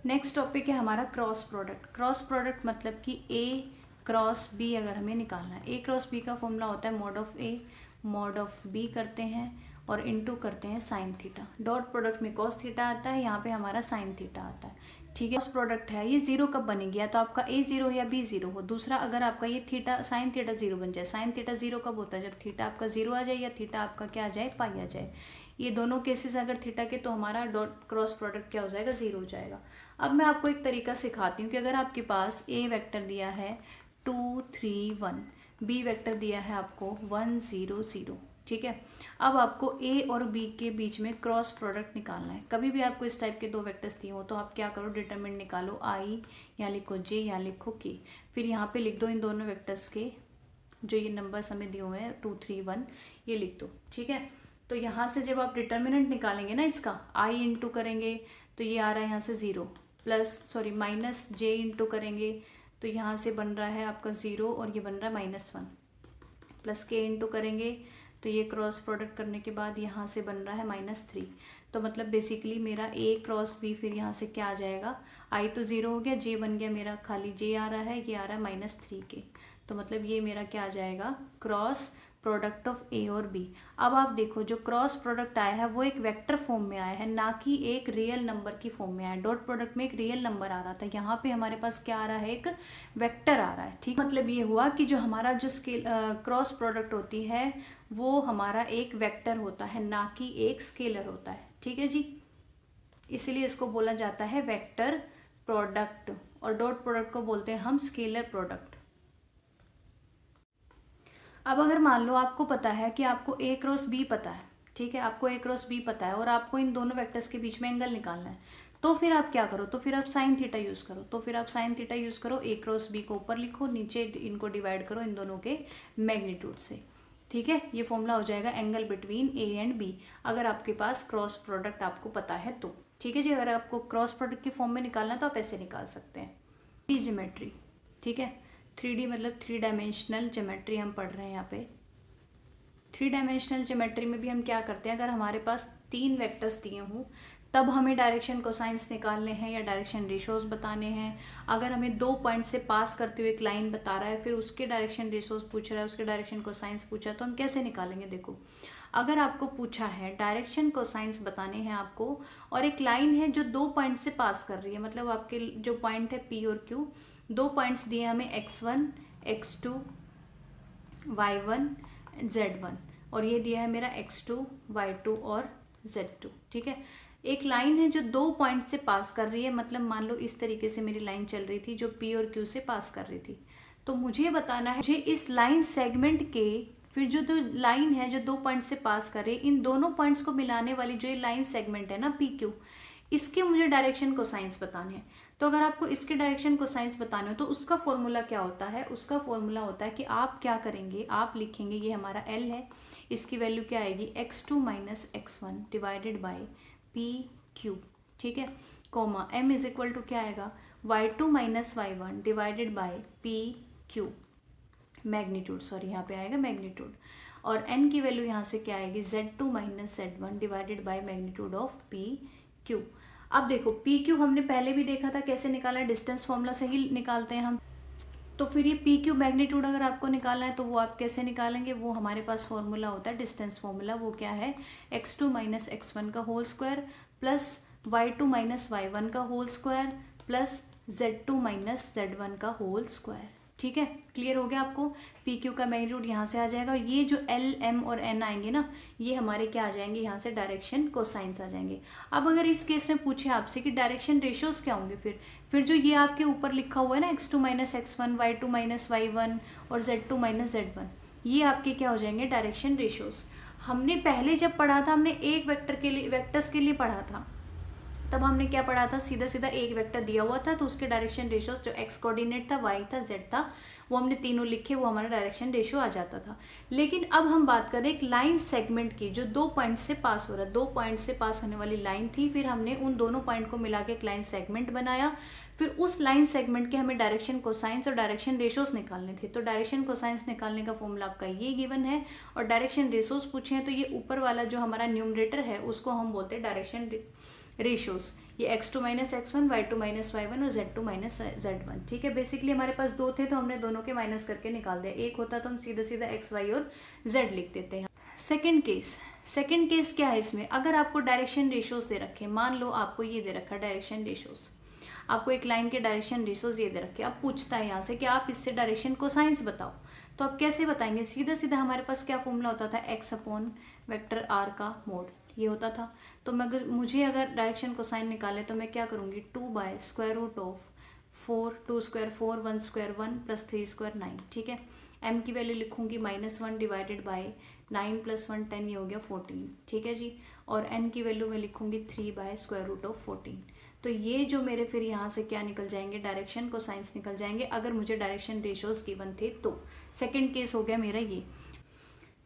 नेक्स्ट टॉपिक है हमारा क्रॉस प्रोडक्ट। क्रॉस प्रोडक्ट मतलब कि a क्रॉस b अगर हमें निकालना है, a क्रॉस b का फॉर्मूला होता है mod of a mod of b करते हैं और इनटू करते हैं साइन थीटा। डॉट प्रोडक्ट में कॉस थीटा आता है, यहाँ पे हमारा साइन थीटा आता है। ठीक है, कॉस प्रोडक्ट है ये जीरो कब बनेगी, या तो आपका ए जीरो या बी जीरो हो। दूसरा, अगर आपका ये थीटा साइन थीटा जीरो बन जाए। साइन थीटा जीरो कब होता है, जब थीटा आपका जीरो आ जाए या थीटा आपका क्या आ जाए, पाई आ जाए। ये दोनों केसेस अगर थीटा के, तो हमारा डॉट क्रॉस प्रोडक्ट क्या हो जाएगा, जीरो हो जाएगा। अब मैं आपको एक तरीका सिखाती हूँ कि अगर आपके पास ए वेक्टर दिया है 2 3 1, बी वेक्टर दिया है आपको 1 0 0, ठीक है। अब आपको ए और बी के बीच में क्रॉस प्रोडक्ट निकालना है। कभी भी आपको इस टाइप के दो वेक्टर्स दिए हो तो आप क्या करो, डिटरमिनेंट निकालो, आई यहाँ लिखो जे, यहाँ लिखो के, फिर यहाँ पे लिख दो इन दोनों वेक्टर्स के जो ये नंबर्स हमें दिए हुए हैं 2 3 1, ये लिख दो, ठीक है। तो यहाँ से जब आप डिटरमिनेंट निकालेंगे ना इसका, आई इंटू करेंगे तो ये आ रहा है यहाँ से ज़ीरो, माइनस जे इंटू करेंगे तो यहाँ से बन रहा है आपका ज़ीरो और ये बन रहा है -1, प्लस के इंटू करेंगे तो ये क्रॉस प्रोडक्ट करने के बाद यहाँ से बन रहा है -3। तो मतलब बेसिकली मेरा ए क्रॉस बी, फिर यहाँ से क्या आ जाएगा, आई तो ज़ीरो हो गया, जे बन गया मेरा, खाली जे आ रहा है, ये आ रहा है -3 के। तो मतलब ये मेरा क्या आ जाएगा, क्रॉस प्रोडक्ट ऑफ ए और बी। अब आप देखो जो क्रॉस प्रोडक्ट आया है वो एक वेक्टर फॉर्म में आया है, ना कि एक रियल नंबर की फॉर्म में आया है। डॉट प्रोडक्ट में एक रियल नंबर आ रहा था, यहाँ पे हमारे पास क्या आ रहा है, एक वेक्टर आ रहा है, ठीक। मतलब ये हुआ कि जो हमारा जो क्रॉस प्रोडक्ट होती है वो हमारा एक वेक्टर होता है, ना कि एक स्केलर होता है, ठीक है जी। इसलिए इसको बोला जाता है वेक्टर प्रोडक्ट, और डॉट प्रोडक्ट को बोलते हैं हम स्केलर प्रोडक्ट। अब अगर मान लो आपको पता है कि आपको ए क्रॉस बी पता है, ठीक है, आपको ए क्रॉस बी पता है और आपको इन दोनों वेक्टर्स के बीच में एंगल निकालना है, तो फिर आप क्या करो, तो फिर आप साइन थीटा यूज़ करो। तो फिर आप साइन थीटा यूज़ करो, ए क्रॉस बी को ऊपर लिखो, नीचे इनको डिवाइड करो इन दोनों के मैग्नीट्यूड से, ठीक है। ये फॉर्मूला हो जाएगा angle between a and b, अगर आपके पास क्रॉस प्रोडक्ट आपको पता है तो, ठीक है जी। अगर आपको क्रॉस प्रोडक्ट की फॉर्म में निकालना है तो आप ऐसे निकाल सकते हैं। थ्री ज्योमेट्री, ठीक है, 3D मतलब 3 डायमेंशनल ज्योमेट्री हम पढ़ रहे हैं यहाँ पे। 3 डायमेंशनल ज्योमेट्री में भी हम क्या करते हैं, अगर हमारे पास 3 वेक्टर्स दिए हों तब हमें डायरेक्शन कोसाइंस निकालने हैं या डायरेक्शन रेशोज बताने हैं। अगर हमें 2 पॉइंट से पास करते हुए एक लाइन बता रहा है, फिर उसके डायरेक्शन रेशोज पूछ रहा है, उसके डायरेक्शन कोसाइंस पूछा, तो हम कैसे निकालेंगे। देखो, अगर आपको पूछा है डायरेक्शन कोसाइंस बताने हैं आपको, और एक लाइन है जो 2 पॉइंट से पास कर रही है, मतलब आपके जो पॉइंट है पी और क्यू, 2 पॉइंट्स दिए हमें x1 x2 y1 z1, और ये दिया है मेरा x2 y2 और z2, ठीक है। एक लाइन है जो 2 पॉइंट से पास कर रही है, मतलब मान लो इस तरीके से मेरी लाइन चल रही थी जो p और q से पास कर रही थी, तो मुझे बताना है, मुझे इस लाइन सेगमेंट के फिर जो लाइन है जो 2 पॉइंट से पास कर रही है, इन दोनों पॉइंट्स को मिलाने वाली जो ये लाइन सेगमेंट है ना PQ, इसके मुझे डायरेक्शन कोसाइंस बताने हैं। तो अगर आपको इसके डायरेक्शन कोसाइंस बताने हो तो उसका फॉर्मूला क्या होता है, उसका फॉर्मूला होता है कि आप क्या करेंगे, आप लिखेंगे, ये हमारा L है, इसकी वैल्यू क्या आएगी, x2 minus x1 divided by PQ, ठीक है, comma m is equal to क्या आएगा, y2 minus y1 divided by PQ magnitude, sorry यहाँ पे आएगा मैग्नीट्यूड, और n की वैल्यू यहाँ से क्या आएगी, z2 minus z1 divided by magnitude of PQ। अब देखो PQ हमने पहले भी देखा था कैसे निकाला है, डिस्टेंस फॉर्मूला से ही निकालते हैं हम। तो फिर ये PQ मैग्नीट्यूड अगर आपको निकालना है तो वो आप कैसे निकालेंगे, वो हमारे पास फॉर्मूला होता है डिस्टेंस फॉर्मूला, वो क्या है, x2 माइनस x1 का whole square plus y2 minus y1 का whole square plus z2 minus z1 का होल स्क्वायर, ठीक है। क्लियर हो गया आपको, PQ का मैग्नीट्यूड यहाँ से आ जाएगा, और ये जो L M और N आएंगे ना, ये हमारे क्या आ जाएंगे, यहाँ से डायरेक्शन कोसाइंस आ जाएंगे। अब अगर इस केस में पूछे आपसे कि डायरेक्शन रेशियोज क्या होंगे, फिर जो ये आपके ऊपर लिखा हुआ है ना, x2 minus x1 y2 minus y1 और z2 माइनस z1, ये आपके क्या हो जाएंगे, डायरेक्शन रेशियोज। हमने पहले जब पढ़ा था, हमने एक वेक्टर्स के लिए पढ़ा था, तब हमने क्या पढ़ा था, सीधा सीधा एक वेक्टर दिया हुआ था तो उसके डायरेक्शन रेशियोज जो x कोऑर्डिनेट था, y था, z था, वो हमने तीनों लिखे, वो हमारा डायरेक्शन रेशियो आ जाता था। लेकिन अब हम बात करें एक लाइन सेगमेंट की जो 2 पॉइंट से पास हो रहा है, 2 पॉइंट से पास होने वाली लाइन थी, फिर हमने उन दोनों पॉइंट को मिला के एक लाइन सेगमेंट बनाया, फिर उस लाइन सेगमेंट के हमें डायरेक्शन कोसाइंस और डायरेक्शन रेशियोज निकालने थे। तो डायरेक्शन कोसाइंस निकालने का फॉर्मूला आपका ये गिवन है, और डायरेक्शन रेशियोज पूछे हैं तो ये ऊपर वाला जो हमारा न्यूमरेटर है उसको हम बोलते हैं डायरेक्शन रेशियोज, ये x2 minus x1 y2 minus y1 और z2 माइनस z1, ठीक है। बेसिकली हमारे पास 2 थे तो हमने दोनों के माइनस करके निकाल दिया, एक होता तो हम सीधा सीधा x y और z लिख देते हैं। सेकंड केस क्या है इसमें, अगर आपको डायरेक्शन रेशियोज दे रखे, मान लो आपको ये दे रखा डायरेक्शन रेशियोज, आपको एक लाइन के डायरेक्शन रेशियोज ये दे रखे, अब पूछता है यहाँ से कि आप इससे डायरेक्शन कोसाइंस बताओ, तो आप कैसे बताएंगे, सीधा सीधा हमारे पास क्या फॉर्मूला होता था, x अपॉन वेक्टर r का मोड, ये होता था। तो मुझे अगर डायरेक्शन कोसाइन निकाले तो मैं क्या करूँगी, 2/√4, 2 स्क्वायर 4, 1 स्क्वायर 1 प्लस 3 स्क्वायर 9, ठीक है। m की वैल्यू लिखूंगी -1 डिवाइडेड बाय 9 + 1 10, ये हो गया 14, ठीक है जी। और n की वैल्यू मैं लिखूंगी 3/√14। तो ये जो मेरे फिर यहाँ से क्या निकल जाएंगे, डायरेक्शन कोसाइंस निकल जाएंगे, अगर मुझे डायरेक्शन रेशियोज गिवन थे तो। सेकंड केस हो गया मेरा ये।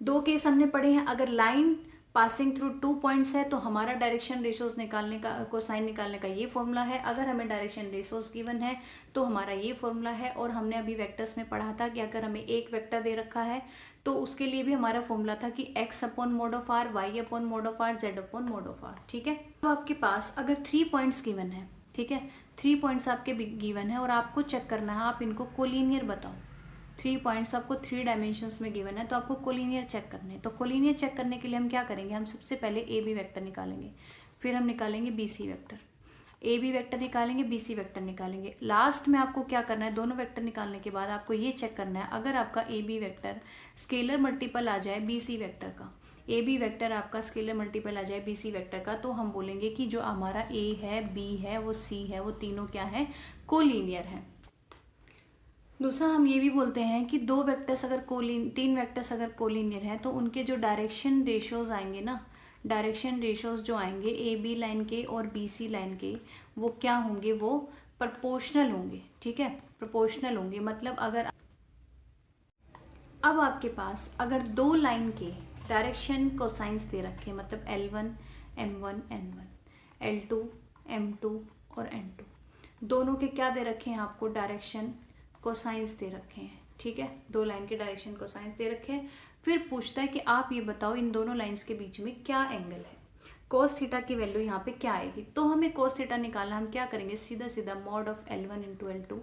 दो केस हमने पढ़े हैं, अगर लाइन पासिंग थ्रू 2 पॉइंट्स है तो हमारा डायरेक्शन रेशियोज निकालने का, कोसाइन निकालने का ये फॉर्मूला है। अगर हमें डायरेक्शन रेशियोज गिवन है तो हमारा ये फॉर्मूला है। और हमने अभी वेक्टर्स में पढ़ा था कि अगर हमें एक वेक्टर दे रखा है तो उसके लिए भी हमारा फॉर्मूला था कि x upon mod of r, y upon mod of r, z upon mod of r, ठीक है। तो आपके पास अगर 3 पॉइंट्स गिवन है, ठीक है, 3 पॉइंट्स आपके गिवन है और आपको चेक करना है आप इनको कोलिनियर बताओ। 3 पॉइंट्स आपको 3 डायमेंशंस में गिवन है तो आपको कोलिनियर चेक करने हैं। तो कोलिनियर चेक करने के लिए हम क्या करेंगे, हम सबसे पहले ए बी वेक्टर निकालेंगे, फिर हम निकालेंगे b C vector, a B vector निकालेंगे, बी सी वेक्टर निकालेंगे। लास्ट में आपको क्या करना है, दोनों वेक्टर निकालने के बाद आपको ये चेक करना है, अगर आपका A B vector scalar multiple आ जाए बी सी वेक्टर का, ए बी वेक्टर आपका स्केलर मल्टीपल आ जाए बी सी वेक्टर का, तो हम बोलेंगे कि जो हमारा ए है, बी है, वो सी है, वो तीनों क्या है, कोलिनियर है। दूसरा हम ये भी बोलते हैं कि 2 वेक्टर्स अगर 3 वेक्टर्स अगर कोलिनियर है तो उनके जो डायरेक्शन रेशियोज आएंगे ना, डायरेक्शन रेशियोज जो आएंगे ए बी लाइन के और बी सी लाइन के, वो क्या होंगे, वो प्रोपोर्शनल होंगे, ठीक है, प्रोपोर्शनल होंगे। मतलब अगर अब आपके पास अगर 2 लाइन के डायरेक्शन कोसाइंस दे रखे, मतलब L1 M1 N1, L2 M2 और N2, दोनों के क्या दे रखे हैं आपको, डायरेक्शन कोसाइंस दे रखे हैं, ठीक है, 2 लाइन के डायरेक्शन कोसाइंस दे रखे हैं। फिर पूछता है कि आप ये बताओ इन दोनों लाइंस के बीच में क्या एंगल है, कोस थीटा की वैल्यू यहाँ पे क्या आएगी। तो हमें कोस थीटा निकालना, हम क्या करेंगे, सीधा सीधा mod of L1 into L2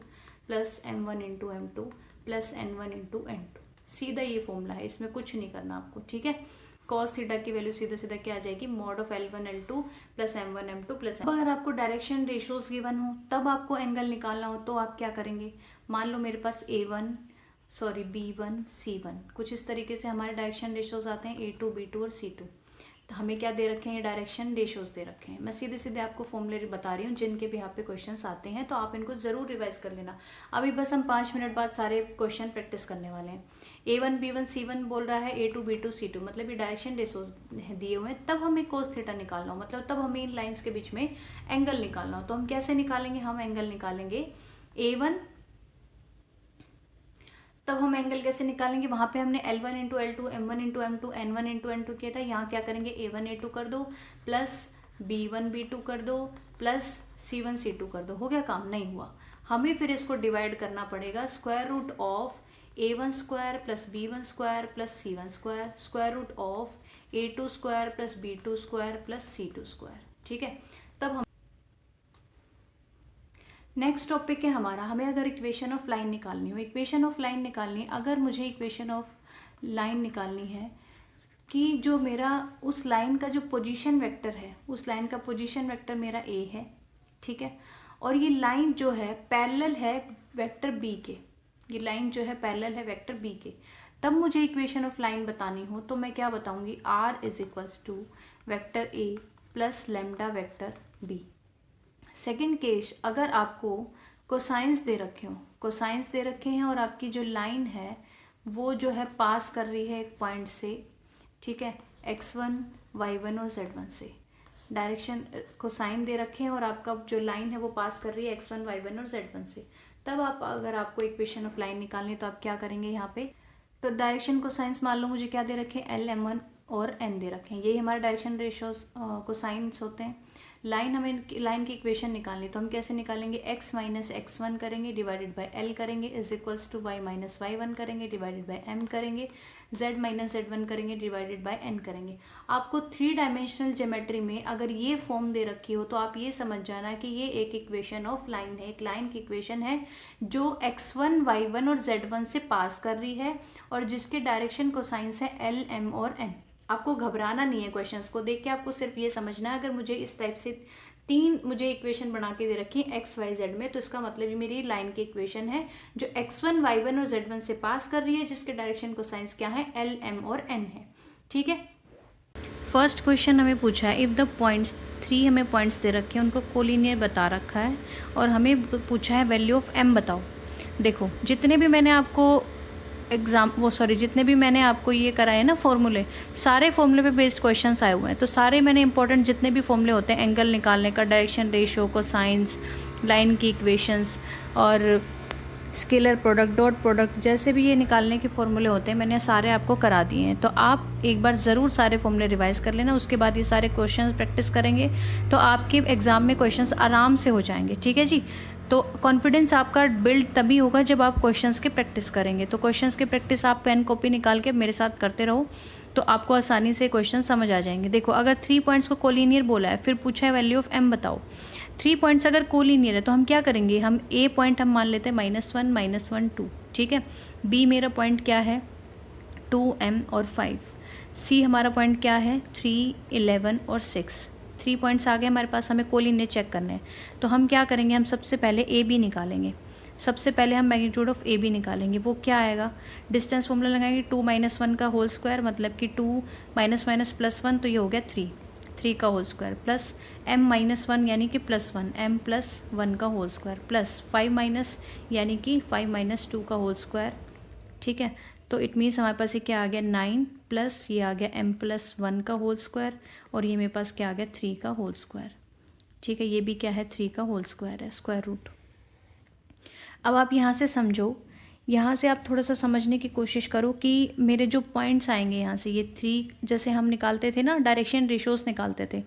plus M1 into M2 plus N1 into N2, सीधा ये फॉर्मूला है, इसमें कुछ नहीं करना आपको, ठीक है। कॉस थीटा की वैल्यू सीधा सीधा क्या आ जाएगी, mod of L1 L2 plus M1 M2 plus. अगर आपको डायरेक्शन रेशियोज गिवन हो तब आपको एंगल निकालना हो तो आप क्या करेंगे, मान लो मेरे पास B1 C1, कुछ इस तरीके से हमारे डायरेक्शन रेशियोज आते हैं A2 B2 और C2। तो हमें क्या दे रखे हैं, डायरेक्शन रेशियोज दे रखे हैं। मैं सीधे सीधे आपको फॉर्मूले बता रही हूँ जिनके भी यहाँ पे क्वेश्चंस आते हैं, तो आप इनको जरूर रिवाइज कर लेना। अभी बस हम 5 मिनट बाद सारे क्वेश्चन प्रैक्टिस करने वाले हैं। A1 B1 C1 बोल रहा है A2 B2 C2, मतलब ये डायरेक्शन रेशियोज दिए हुए हैं। तब हमें कोस थीटा निकालना हो, मतलब तब हमें इन लाइन्स के बीच में एंगल निकालना हो, तो हम कैसे निकालेंगे, हम एंगल निकालेंगे A1, तब हम एंगल कैसे निकालेंगे, वहां पे हमने L1 into L2 M1 into M2 N1 into N2 किया था, यहाँ क्या करेंगे, A1 A2 कर दो प्लस B1 B2 कर दो प्लस C1 C2 कर दो, हो गया काम, नहीं हुआ। हमें फिर इसको डिवाइड करना पड़ेगा, square root of A1 square plus B1 square plus C1 square, square root of A2 square plus B2 square plus C2 square, ठीक है। तब हम नेक्स्ट टॉपिक है हमारा, हमें अगर इक्वेशन ऑफ लाइन निकालनी हो, इक्वेशन ऑफ लाइन निकालनी, अगर मुझे इक्वेशन ऑफ लाइन निकालनी है कि जो मेरा उस लाइन का जो पोजीशन वेक्टर है, उस लाइन का पोजीशन वेक्टर मेरा A है, ठीक है, और ये लाइन जो है पैरेलल है वेक्टर B के, ये लाइन जो है पैरेलल है वेक्टर B के, तब मुझे इक्वेशन ऑफ लाइन बतानी हो तो मैं क्या बताऊंगी, R is equals to vector A plus lambda vector B। Second case, अगर आपको कोसाइंस दे रखे हो, कोसाइंस दे रखे हैं और आपकी जो लाइन है वो जो है पास कर रही है एक पॉइंट से, ठीक है, x1 y1 और z1 से, डायरेक्शन कोसाइन दे रखे हैं और आपका जो लाइन है वो पास कर रही है x1 y1 और z1 से, तब आप अगर आपको इक्वेशन ऑफ लाइन निकालनी तो आप क्या करेंगे यहाँ पे, तो डायरेक्शन कोसाइंस मान लो मुझे क्या दे रखे हैं, L M1 और N दे रखे हैं, यही हमारे डायरेक्शन रेशियोज कोसाइंस होते हैं। लाइन, हमें लाइन की इक्वेशन निकालनी, तो हम कैसे निकालेंगे, x माइनस x1 करेंगे डिवाइडेड बाय L करेंगे is equals to y minus y1 करेंगे डिवाइडेड बाय M करेंगे, z माइनस z1 करेंगे डिवाइडेड बाय N करेंगे। आपको 3 डायमेंशनल ज्योमेट्री में अगर ये फॉर्म दे रखी हो तो आप ये समझ जाना कि ये एक इक्वेशन ऑफ लाइन है, एक लाइन की इक्वेशन है जो x1 y1 और z1 से पास कर रही है और जिसके डायरेक्शन कोसाइंस है L M और N, आपको घबराना नहीं है, क्वेश्चंस को देख के आपको सिर्फ ये समझना है, अगर मुझे इस टाइप से 3 मुझे इक्वेशन बना के दे रखी है एक्स वाई जेड में, तो इसका मतलब ये मेरी लाइन की इक्वेशन है जो x1 y1 और z1 से पास कर रही है, जिसके डायरेक्शन को साइंस क्या है, l m और n है। ठीक है, फर्स्ट क्वेश्चन हमें पूछा है इफ़ द पॉइंट्स 3 हमें पॉइंट्स दे रखे हैं, उनको कोलिनियर बता रखा है, और हमें पूछा है वैल्यू ऑफ m बताओ। देखो जितने भी मैंने आपको जितने भी मैंने आपको ये कराए हैं ना फॉर्मूले, सारे फॉर्मूले पे बेस्ड क्वेश्चंस आए हुए हैं। तो सारे मैंने इंपॉर्टेंट जितने भी फॉर्मूले होते हैं, एंगल निकालने का, डायरेक्शन रेशियो, कोसाइंस, लाइन की इक्वेशंस और स्केलर प्रोडक्ट, डॉट प्रोडक्ट, जैसे भी ये निकालने के फॉर्मूले होते हैं मैंने सारे आपको करा दिए हैं। तो आप एक बार ज़रूर सारे फॉर्मूले रिवाइज कर लेना, उसके बाद ये सारे क्वेश्चन प्रैक्टिस करेंगे तो आपके एग्ज़ाम में क्वेश्चंस आराम से हो जाएंगे। ठीक है जी, तो कॉन्फिडेंस आपका बिल्ड तभी होगा जब आप क्वेश्चंस की प्रैक्टिस करेंगे। तो क्वेश्चंस की प्रैक्टिस आप पेन कॉपी निकाल के मेरे साथ करते रहो, तो आपको आसानी से क्वेश्चन समझ आ जाएंगे। देखो अगर 3 पॉइंट्स को कोलिनियर बोला है, फिर पूछा है वैल्यू ऑफ m बताओ। 3 पॉइंट्स अगर कोलिनियर है तो हम क्या करेंगे, हम a पॉइंट हम मान लेते हैं -1 -1 2। ठीक है, b मेरा पॉइंट क्या है 2m और 5, c हमारा पॉइंट क्या है 3 11 और 6। 3 पॉइंट्स आ गए हमारे पास, हमें कोलिनियर चेक करना है। तो हम क्या करेंगे, हम सबसे पहले ए बी निकालेंगे। सबसे पहले हम मैग्नीट्यूड ऑफ ए बी निकालेंगे, वो क्या आएगा, डिस्टेंस फॉर्मूला लगाएंगे 2 - 1 का होल स्क्वायर, मतलब कि 2 - +1 तो ये हो गया 3 का होल स्क्वायर, प्लस m -1 यानी कि +1, m + 1 का होल स्क्वायर, प्लस 5 माइनस यानी कि 5 - 2 का होल स्क्वायर। ठीक है, तो इट मीन्स हमारे पास ये क्या आ गया 9 प्लस ये आ गया m + 1 का होल स्क्वायर, और ये मेरे पास क्या आ गया 3 का होल स्क्वायर। ठीक है, ये भी क्या है 3 का होल स्क्वायर है, स्क्वायर रूट। अब आप यहाँ से समझो, यहाँ से आप थोड़ा सा समझने की कोशिश करो कि मेरे जो पॉइंट्स आएंगे यहाँ से, ये 3 जैसे हम निकालते थे ना, डायरेक्शन रेशियोज निकालते थे,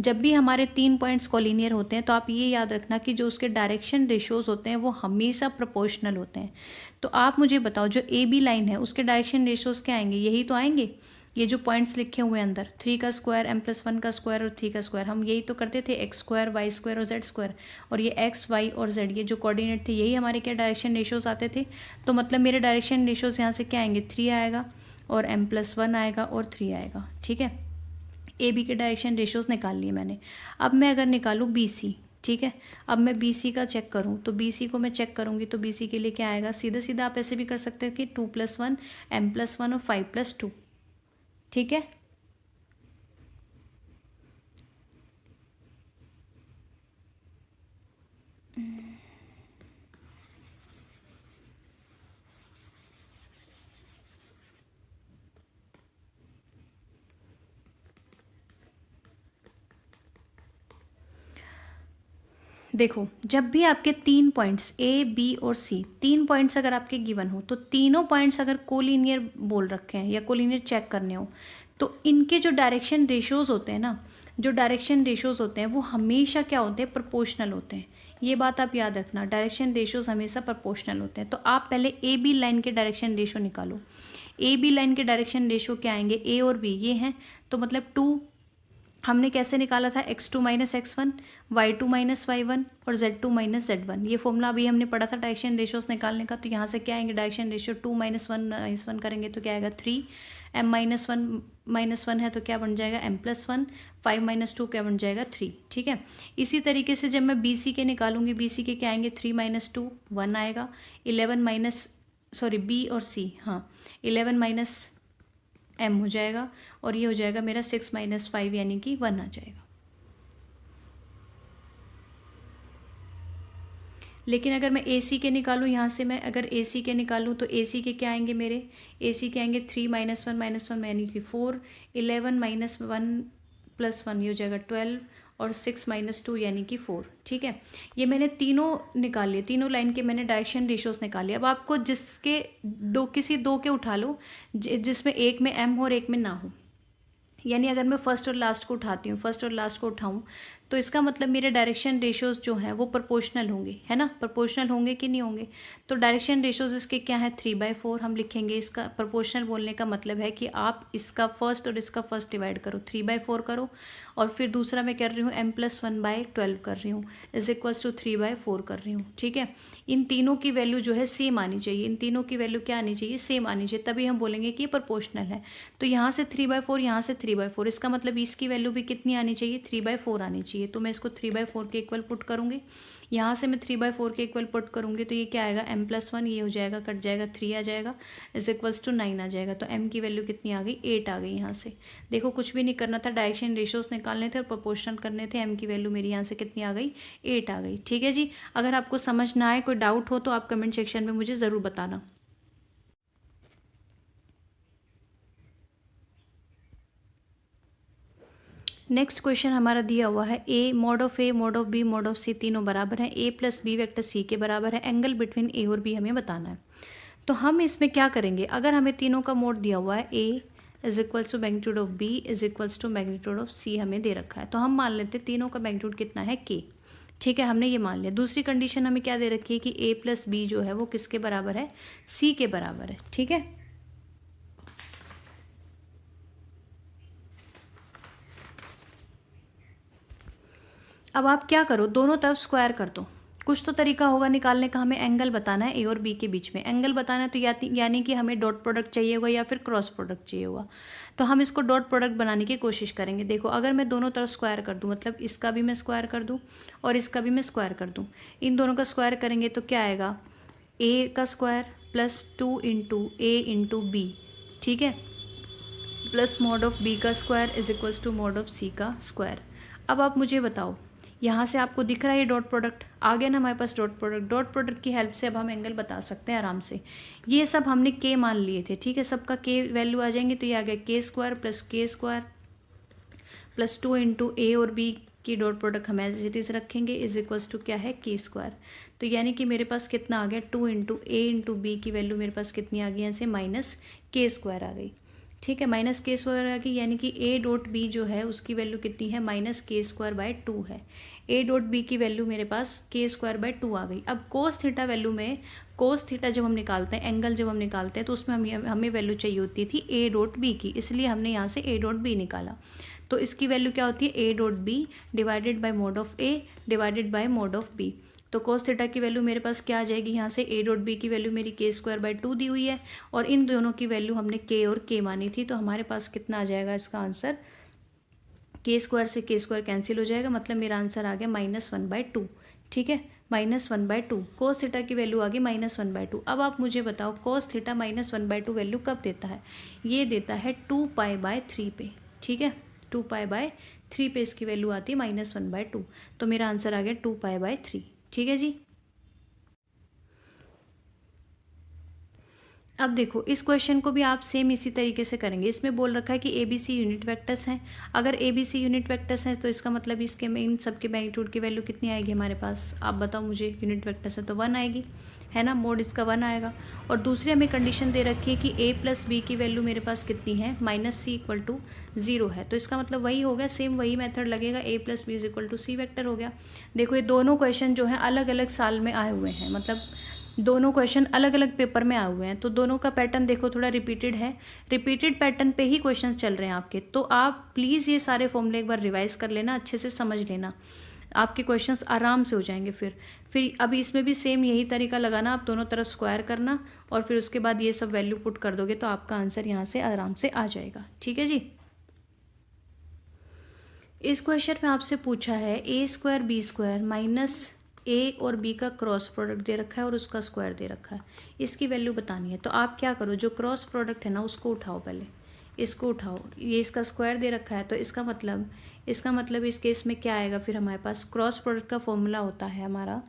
जब भी हमारे 3 पॉइंट्स कोलिनियर होते हैं तो आप ये याद रखना कि जो उसके डायरेक्शन रेशियोज होते हैं वो हमेशा प्रोपोर्शनल होते हैं। तो आप मुझे बताओ जो ए बी लाइन है उसके डायरेक्शन रेशियोज क्या आएंगे, यही तो आएंगे, ये जो पॉइंट्स लिखे हुए हैं अंदर, 3 का स्क्वायर, m + 1 का स्क्वायर और 3 का स्क्वायर, हम यही तो करते थे, x स्क्वायर, वाई स्क्वायर और z स्क्वायर, और ये x, y और z ये जो कोऑर्डिनेट थे यही हमारे क्या डायरेक्शन रेशियोज आते थे। तो मतलब मेरे डायरेक्शन रेशियोज यहाँ से क्या आएंगे 3 आएगा, और m + 1 आएगा और 3 आएगा। ठीक है, ए बी के डायरेक्शन रेशियोज निकाल लिए मैंने। अब मैं अगर निकालूँ बी सी, ठीक है, अब मैं बी सी का चेक करूँ, तो बी सी को मैं चेक करूँगी तो बी सी के लिए क्या आएगा, सीधा सीधा आप ऐसे भी कर सकते हैं कि 2 + 1, m + 1 और 5 + 2। ठीक है, देखो जब भी आपके 3 पॉइंट्स ए बी और सी, 3 पॉइंट्स अगर आपके गिवन हो, तो तीनों पॉइंट्स अगर कोलिनियर बोल रखे हैं या कोलिनियर चेक करने हो, तो इनके जो डायरेक्शन रेशियोज होते हैं ना, जो डायरेक्शन रेशियोज होते हैं वो हमेशा क्या होते हैं, प्रोपोर्शनल होते हैं। ये बात आप याद रखना, डायरेक्शन रेशियोज हमेशा प्रोपोर्शनल होते हैं। तो आप पहले ए बी लाइन के डायरेक्शन रेशियो निकालो। ए बी लाइन के डायरेक्शन रेशियो क्या आएंगे, ए और बी ये हैं, तो मतलब 2 हमने कैसे निकाला था, x2 - x1, y2 - y1 और z2 - z1। ये फॉर्मूला अभी हमने पढ़ा था डायरेक्शन रेशियोज निकालने का। तो यहाँ से क्या आएंगे डायरेक्शन रेशियो, 2 - 1 - 1 करेंगे तो क्या आएगा 3, m - 1 है तो क्या बन जाएगा m + 1, 5 - 2 क्या बन जाएगा 3। ठीक है, इसी तरीके से जब मैं बी सी के निकालूंगी, बी सी के क्या आएंगे 3 - 2 1 आएगा, 11 बी और सी, हाँ 11 - m हो जाएगा, और ये हो जाएगा मेरा 6 - 5 यानी कि 1 आ जाएगा। लेकिन अगर मैं ए सी के निकालूँ, यहाँ से मैं अगर ए सी के निकालूँ तो ए सी के क्या आएंगे मेरे, ए सी के आएंगे 3 - 1 - 1 यानी कि 4, 11 - 1 + 1 ये हो जाएगा 12, और 6 - 2 यानी कि 4। ठीक है, ये मैंने तीनों निकाल लिए, तीनों लाइन के मैंने डायरेक्शन रेशियोज निकाले। अब आपको जिसके किसी दो के उठा लो जिसमें एक में m हो और एक में ना हो, यानी अगर मैं फर्स्ट और लास्ट को उठाती हूँ, फर्स्ट और लास्ट को उठाऊँ तो इसका मतलब मेरे डायरेक्शन रेशोज़ जो हैं वो प्रोपोर्शनल होंगे, है ना, प्रोपोर्शनल होंगे कि नहीं होंगे। तो डायरेक्शन रेशोज़ इसके क्या है 3/4 हम लिखेंगे। इसका प्रोपोर्शनल बोलने का मतलब है कि आप इसका फर्स्ट और इसका फर्स्ट डिवाइड करो, 3/4 करो, और फिर दूसरा मैं कर रही हूँ m+1/12 कर रही हूँ = 3/4 कर रही हूँ। ठीक है, इन तीनों की वैल्यू जो है सेम आनी चाहिए, इन तीनों की वैल्यू क्या आनी चाहिए, सेम आनी चाहिए, तभी हम बोलेंगे कि ये प्रोपोर्शनल है। तो यहाँ से 3/4, यहाँ से 3/4, इसका मतलब इसकी वैल्यू भी कितनी आनी चाहिए, 3/4 आनी चाहिए। तो मैं इसको 3/4 के इक्वल पुट करूँगी, यहाँ से मैं 3/4 के इक्वल पुट करूँगी, तो ये क्या आएगा m+1, ये हो जाएगा, कट जाएगा, 3 आ जाएगा, = 9 आ जाएगा। तो m की वैल्यू कितनी आ गई, 8 आ गई। यहाँ से देखो कुछ भी नहीं करना था, डायरेक्शन रेशियोज निकालने थे और प्रोपोर्शनल करने थे। m की वैल्यू मेरी यहाँ से कितनी आ गई, 8 आ गई। ठीक है जी, अगर आपको समझ ना आए, कोई डाउट हो तो आप कमेंट सेक्शन में मुझे ज़रूर बताना। नेक्स्ट क्वेश्चन हमारा दिया हुआ है a mod of a mod of b mod of c तीनों बराबर हैं, a + b वेक्टर c के बराबर है, एंगल बिटवीन a और b हमें बताना है। तो हम इसमें क्या करेंगे, अगर हमें तीनों का मोड दिया हुआ है a = magnitude of b = magnitude of c हमें दे रखा है, तो हम मान लेते हैं तीनों का मैग्नीट्यूड कितना है k। ठीक है, हमने ये मान लिया। दूसरी कंडीशन हमें क्या दे रखी है कि a + b जो है वो किसके बराबर है, c के बराबर है। ठीक है, अब आप क्या करो, दोनों तरफ स्क्वायर कर दो। कुछ तो तरीका होगा निकालने का, हमें एंगल बताना है ए और बी के बीच में। एंगल बताना है तो यानी कि हमें डॉट प्रोडक्ट चाहिए होगा या फिर क्रॉस प्रोडक्ट चाहिए होगा। तो हम इसको डॉट प्रोडक्ट बनाने की कोशिश करेंगे। देखो, अगर मैं दोनों तरफ स्क्वायर कर दूँ, मतलब इसका भी मैं स्क्वायर कर दूँ और इसका भी मैं स्क्वायर कर दूँ, इन दोनों का स्क्वायर करेंगे तो क्या आएगा, ए का स्क्वायर +2 × a × b, ठीक है, प्लस मॉड ऑफ बी का स्क्वायर = मॉड ऑफ सी का स्क्वायर। अब आप मुझे बताओ, यहाँ से आपको दिख रहा है ये डॉट प्रोडक्ट आ गया ना हमारे पास, डॉट प्रोडक्ट। डॉट प्रोडक्ट की हेल्प से अब हम एंगल बता सकते हैं आराम से। ये सब हमने के मान लिए थे, ठीक है, सबका के वैल्यू आ जाएंगे, तो ये आ गया k² + k² +2 × a और b की डॉट प्रोडक्ट हम एज इट इज़ रखेंगे = क्या है, k²। तो यानी कि मेरे पास कितना आ गया, 2 × a × b की वैल्यू मेरे पास कितनी आ गई, यहाँ से -k² आ गई। ठीक है, -k² आ गई, यानी कि a डॉट b जो है उसकी वैल्यू कितनी है, -k²/2 है। a डॉट b की वैल्यू मेरे पास k²/2 आ गई। अब cos थीटा वैल्यू में, cos थीटा जब हम निकालते हैं, एंगल जब हम निकालते हैं, तो उसमें हमें वैल्यू चाहिए होती थी a डॉट b की, इसलिए हमने यहाँ से a डॉट b निकाला। तो इसकी वैल्यू क्या होती है, a dot b divided by mode of a divided by mode of b। तो cos थीटा की वैल्यू मेरे पास क्या आ जाएगी, यहाँ से a डॉट b की वैल्यू मेरी k²/2 दी हुई है, और इन दोनों की वैल्यू हमने k और k मानी थी। तो हमारे पास कितना आ जाएगा इसका आंसर, k² से k² कैंसिल हो जाएगा, मतलब मेरा आंसर आ गया -1/2। ठीक है, -1/2, cos थीटा की वैल्यू आ गई -1/2। अब आप मुझे बताओ cos थीटा -1/2 वैल्यू कब देता है, ये देता है 2π/3 पे। ठीक है, 2π/3 पे इसकी वैल्यू आती है -1/2। तो मेरा आंसर आ गया 2π/3। ठीक है जी, अब देखो इस क्वेश्चन को भी आप सेम इसी तरीके से करेंगे। इसमें बोल रखा है कि a b c unit vectors हैं। अगर a b c unit vectors हैं तो इसका मतलब इसके में इन सब के मैग्नीट्यूड की वैल्यू कितनी आएगी हमारे पास, आप बताओ मुझे। यूनिट वेक्टर्स है तो 1 आएगी, है ना, मोड इसका 1 आएगा। और दूसरी हमें कंडीशन दे रखी है कि a + b की वैल्यू मेरे पास कितनी है, -c = 0 है। तो इसका मतलब वही हो गया, सेम वही मेथड लगेगा, a + b = c वेक्टर हो गया। देखो ये दोनों क्वेश्चन जो हैं अलग अलग साल में आए हुए हैं, मतलब दोनों क्वेश्चन अलग अलग पेपर में आए हुए हैं, तो दोनों का पैटर्न देखो थोड़ा रिपीटेड है। रिपीटेड पैटर्न पे ही क्वेश्चन चल रहे हैं आपके। तो आप प्लीज़ ये सारे फॉर्मूले एक बार रिवाइज कर लेना, अच्छे से समझ लेना, आपके क्वेश्चंस आराम से हो जाएंगे। फिर अभी इसमें भी सेम यही तरीका लगाना, आप दोनों तरफ स्क्वायर करना और फिर उसके बाद ये सब वैल्यू पुट कर दोगे तो आपका आंसर यहाँ से आराम से आ जाएगा। ठीक है जी, इस क्वेश्चन में आपसे पूछा है a² b² -a और b का क्रॉस प्रोडक्ट दे रखा है और उसका स्क्वायर दे रखा है, इसकी वैल्यू बतानी है। तो आप क्या करो, जो क्रॉस प्रोडक्ट है ना उसको उठाओ, पहले इसको उठाओ, ये इसका स्क्वायर दे रखा है, तो इसका मतलब इस केस में क्या आएगा, फिर हमारे पास क्रॉस प्रोडक्ट का फॉर्मूला होता है हमारा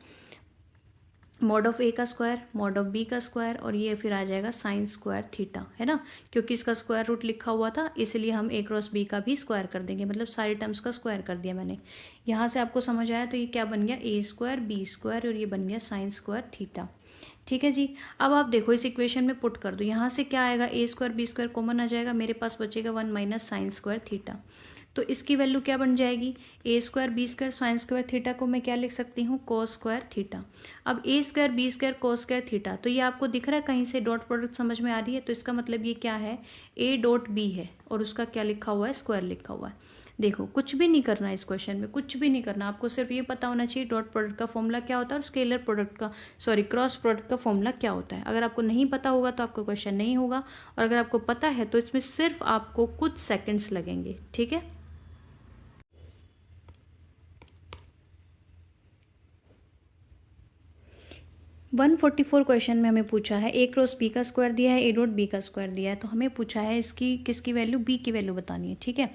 मॉड ऑफ ए का स्क्वायर, मॉड ऑफ बी का स्क्वायर, और ये फिर आ जाएगा sin² थीटा, है ना, क्योंकि इसका स्क्वायर रूट लिखा हुआ था इसलिए हम a क्रॉस b का भी स्क्वायर कर देंगे, मतलब सारी टर्म्स का स्क्वायर कर दिया मैंने। यहाँ से आपको समझ आया, तो ये क्या बन गया, a² b² और ये बन गया sin² थीटा। ठीक है जी, अब आप देखो इस इक्वेशन में पुट कर दो, यहाँ से क्या आएगा, a² b² कॉमन आ जाएगा, मेरे पास बचेगा 1 - sin² थीटा। तो इसकी वैल्यू क्या बन जाएगी, A square B square sine square theta को मैं क्या लिख सकती हूँ, कोस स्क्वायर थीटा। अब A square B square cos square theta, तो ये आपको दिख रहा है कहीं से डॉट प्रोडक्ट समझ में आ रही है, तो इसका मतलब ये क्या है, ए डॉट बी है और उसका क्या लिखा हुआ है, स्क्वायर लिखा हुआ है। देखो कुछ भी नहीं करना है इस क्वेश्चन में, कुछ भी नहीं करना, आपको सिर्फ ये पता होना चाहिए डॉट प्रोडक्ट का फॉर्मूला क्या होता है और स्केलर प्रोडक्ट का क्रॉस प्रोडक्ट का फॉर्मूला क्या होता है। अगर आपको नहीं पता होगा तो आपका क्वेश्चन नहीं होगा, और अगर आपको पता है तो इसमें सिर्फ आपको कुछ सेकेंड्स लगेंगे। ठीक है, वन 144 क्वेश्चन में हमें पूछा है ए क्रॉस बी का स्क्वायर दिया है, ए डॉट बी का स्क्वायर दिया है, तो हमें पूछा है इसकी किसकी वैल्यू, बी की वैल्यू बतानी है। ठीक है,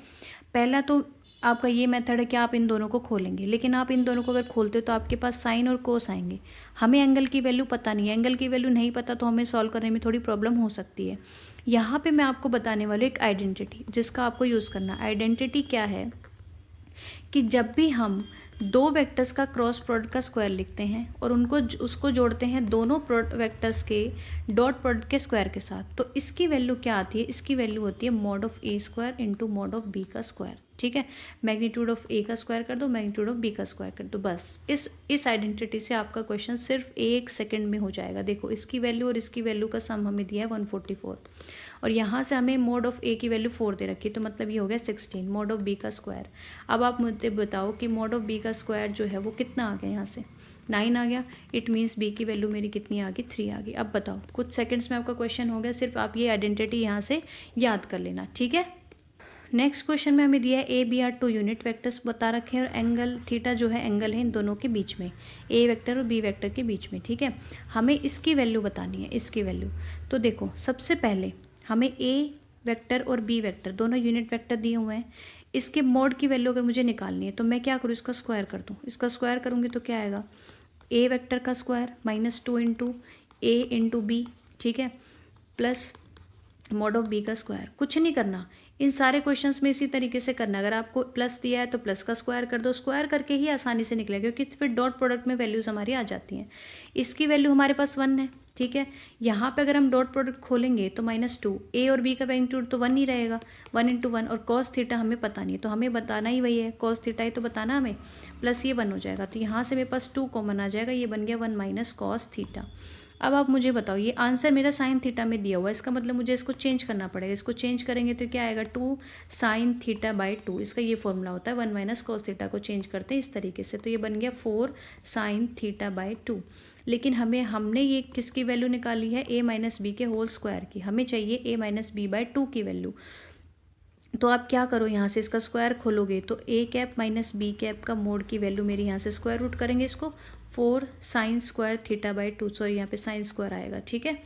पहला तो आपका ये मेथड है कि आप इन दोनों को खोलेंगे, लेकिन आप इन दोनों को अगर खोलते हो तो आपके पास साइन और कोस आएंगे। हमें एंगल की वैल्यू पता नहीं है, एंगल की वैल्यू नहीं पता तो हमें सॉल्व करने में थोड़ी प्रॉब्लम हो सकती है। यहाँ पे मैं आपको बताने वाली एक आइडेंटिटी जिसका आपको यूज़ करना। आइडेंटिटी क्या है कि जब भी हम दो वेक्टर्स का क्रॉस प्रोडक्ट का स्क्वायर लिखते हैं और उसको जोड़ते हैं दोनों वेक्टर्स के डॉट प्रोडक्ट के स्क्वायर के साथ, तो इसकी वैल्यू क्या आती है, इसकी वैल्यू होती है mod of a square into mod of b का स्क्वायर। ठीक है, मैग्नीट्यूड ऑफ ए का स्क्वायर कर दो, मैग्नीट्यूड ऑफ बी का स्क्वायर कर दो, बस इस आइडेंटिटी से आपका क्वेश्चन सिर्फ 1 सेकेंड में हो जाएगा। देखो इसकी वैल्यू और इसकी वैल्यू का सम हमें दिया है 144, और यहाँ से हमें मोड ऑफ ए की वैल्यू 4 दे रखी है, तो मतलब ये हो गया 16 मोड ऑफ बी का स्क्वायर। अब आप मुझे बताओ कि मोड ऑफ बी का स्क्वायर जो है वो कितना आ गया, यहाँ से 9 आ गया। इट मीन्स बी की वैल्यू मेरी कितनी आ गई, 3 आ गई। अब बताओ कुछ सेकंड्स में आपका क्वेश्चन हो गया, सिर्फ आप ये आइडेंटिटी यहाँ से याद कर लेना। ठीक है, नेक्स्ट क्वेश्चन में हमें दिया है a b are 2 unit vectors बता रखे हैं और एंगल थीटा जो है एंगल है इन दोनों के बीच में, ए वेक्टर और बी वेक्टर के बीच में। ठीक है, हमें इसकी वैल्यू बतानी है, इसकी वैल्यू। तो देखो सबसे पहले हमें ए वेक्टर और बी वेक्टर दोनों यूनिट वेक्टर दिए हुए हैं, इसके मोड की वैल्यू अगर मुझे निकालनी है तो मैं क्या करूँ, इसका स्क्वायर कर दूँ। इसका स्क्वायर करूँगी तो क्या आएगा, ए वेक्टर का स्क्वायर -2 इंटू ए इंटू बी, ठीक है, प्लस मॉड ऑफ बी का स्क्वायर। कुछ नहीं करना, इन सारे क्वेश्चंस में इसी तरीके से करना। अगर आपको प्लस दिया है तो प्लस का स्क्वायर कर दो, स्क्वायर करके ही आसानी से निकलेगा क्योंकि फिर डॉट प्रोडक्ट में वैल्यूज़ हमारी आ जाती हैं। इसकी वैल्यू हमारे पास 1 है। ठीक है, यहाँ पे अगर हम डॉट प्रोडक्ट खोलेंगे तो -2, ए और बी का मैग्नीट्यूड तो 1 ही रहेगा, 1 इंटू 1, और कॉस थीटा हमें पता नहीं है तो हमें बताना ही वही है, कॉस थीटा ही तो बताना हमें, प्लस ये 1 हो जाएगा, तो यहाँ से मेरे पास 2 कॉमन आ जाएगा, ये बन गया 1 माइनस कॉस थीटा। अब आप मुझे बताओ, ये आंसर मेरा साइन थीटा में दिया हुआ है, इसका मतलब मुझे इसको चेंज करना पड़ेगा। इसको चेंज करेंगे तो क्या आएगा, 2 साइन थीटा बाई 2, इसका ये फॉर्मूला होता है। 1 माइनस कॉस थीटा को चेंज करते हैं इस तरीके से, तो ये बन गया 4 साइन थीटा बाई 2। लेकिन हमने ये किसकी वैल्यू निकाली है, ए माइनस बी के होल स्क्वायर की। हमें चाहिए ए माइनस बी बाई 2 की वैल्यू। तो आप क्या करो, यहाँ से इसका स्क्वायर खोलोगे तो A cap minus B cap का मोड की वैल्यू मेरी यहाँ से स्क्वायर रूट करेंगे इसको, 4 sign square theta by 2, sorry यहाँ पे साइन स्क्वायर आएगा। ठीक है,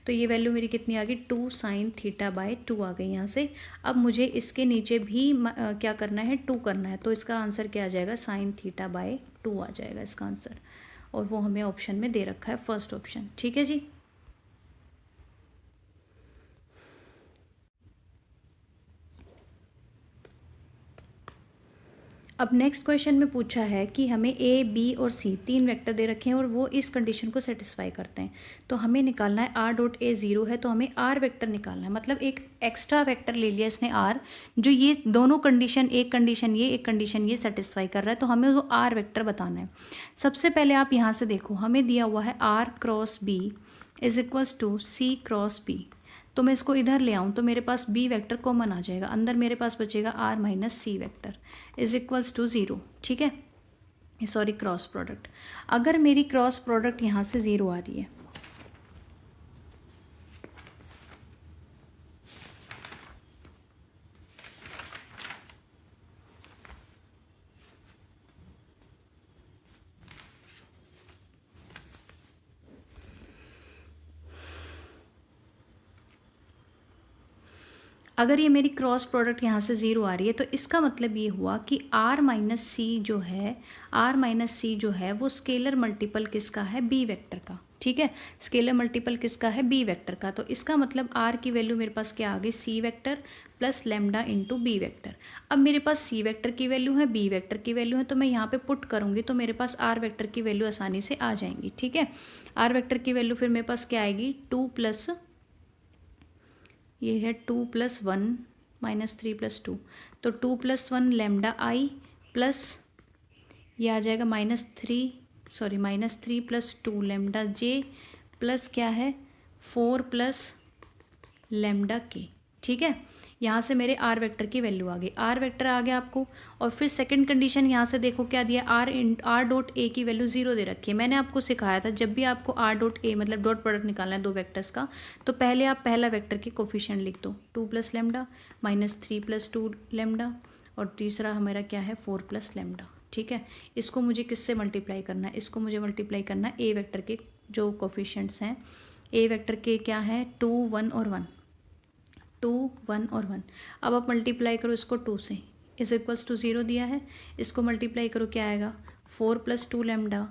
तो ये वैल्यू मेरी कितनी आ गई, 2 साइन थीटा बाई 2 आ गई यहाँ से। अब मुझे इसके नीचे भी क्या करना है, 2 करना है, तो इसका आंसर क्या आ जाएगा, साइन थीटा बाई 2 आ जाएगा इसका आंसर, और वो हमें ऑप्शन में दे रखा है, फर्स्ट ऑप्शन। ठीक है जी। अब नेक्स्ट क्वेश्चन में पूछा है कि हमें ए बी और सी 3 वेक्टर दे रखे हैं और वो इस कंडीशन को सेटिस्फाई करते हैं। तो हमें निकालना है आर डॉट ए 0 है, तो हमें आर वेक्टर निकालना है, मतलब एक एक्स्ट्रा वेक्टर ले लिया इसने आर, जो ये दोनों कंडीशन, एक कंडीशन ये एक कंडीशन ये सेटिस्फाई कर रहा है, तो हमें वो आर वेक्टर बताना है। सबसे पहले आप यहाँ से देखो, हमें दिया हुआ है r cross b is equals to c cross b, तो मैं इसको इधर ले आऊँ तो मेरे पास बी वेक्टर कॉमन आ जाएगा, अंदर मेरे पास बचेगा r minus c vector is equals to 0। ठीक है, सॉरी क्रॉस प्रोडक्ट, अगर मेरी क्रॉस प्रोडक्ट यहाँ से 0 आ रही है, अगर ये मेरी क्रॉस प्रोडक्ट यहाँ से 0 आ रही है तो इसका मतलब ये हुआ कि r माइनस सी जो है, r माइनस सी जो है वो स्केलर मल्टीपल किसका है, b वेक्टर का। ठीक है, स्केलर मल्टीपल किसका है, b वेक्टर का। तो इसका मतलब r की वैल्यू मेरे पास क्या आ गई, c vector plus lambda into b vector. अब मेरे पास c वेक्टर की वैल्यू है, b वेक्टर की वैल्यू है, तो मैं यहाँ पे पुट करूँगी तो मेरे पास r वेक्टर की वैल्यू आसानी से आ जाएंगी। ठीक है, r वेक्टर की वैल्यू फिर मेरे पास क्या आएगी, 2 प्लस ये है 2 + 1 -3 + 2, तो 2 + 1 लैम्डा आई प्लस ये आ जाएगा -3 + 2 लैम्डा जे प्लस क्या है 4 + लैम्डा के। ठीक है, यहाँ से मेरे आर वेक्टर की वैल्यू आ गई, आर वेक्टर आ गया आपको। और फिर सेकंड कंडीशन यहाँ से देखो क्या दिया, आर डॉट ए की वैल्यू 0 दे रखी है। मैंने आपको सिखाया था जब भी आपको आर डॉट ए मतलब डॉट प्रोडक्ट निकालना है दो वेक्टर्स का, तो पहले आप पहला वेक्टर की कोफिशिएंट लिख दो 2 + लैम्डा -3 + 2 लैम्डा और तीसरा हमारा क्या है 4 + लैम्डा। ठीक है, इसको मुझे किससे मल्टीप्लाई करना है, इसको मुझे मल्टीप्लाई करना है ए वेक्टर के जो कोफिशिएंट्स हैं। ए वेक्टर के क्या है 2 1 और 1, 2 1 और 1। अब आप मल्टीप्लाई करो इसको 2 से, = 0 दिया है, इसको मल्टीप्लाई करो क्या आएगा 4 + 2 lambda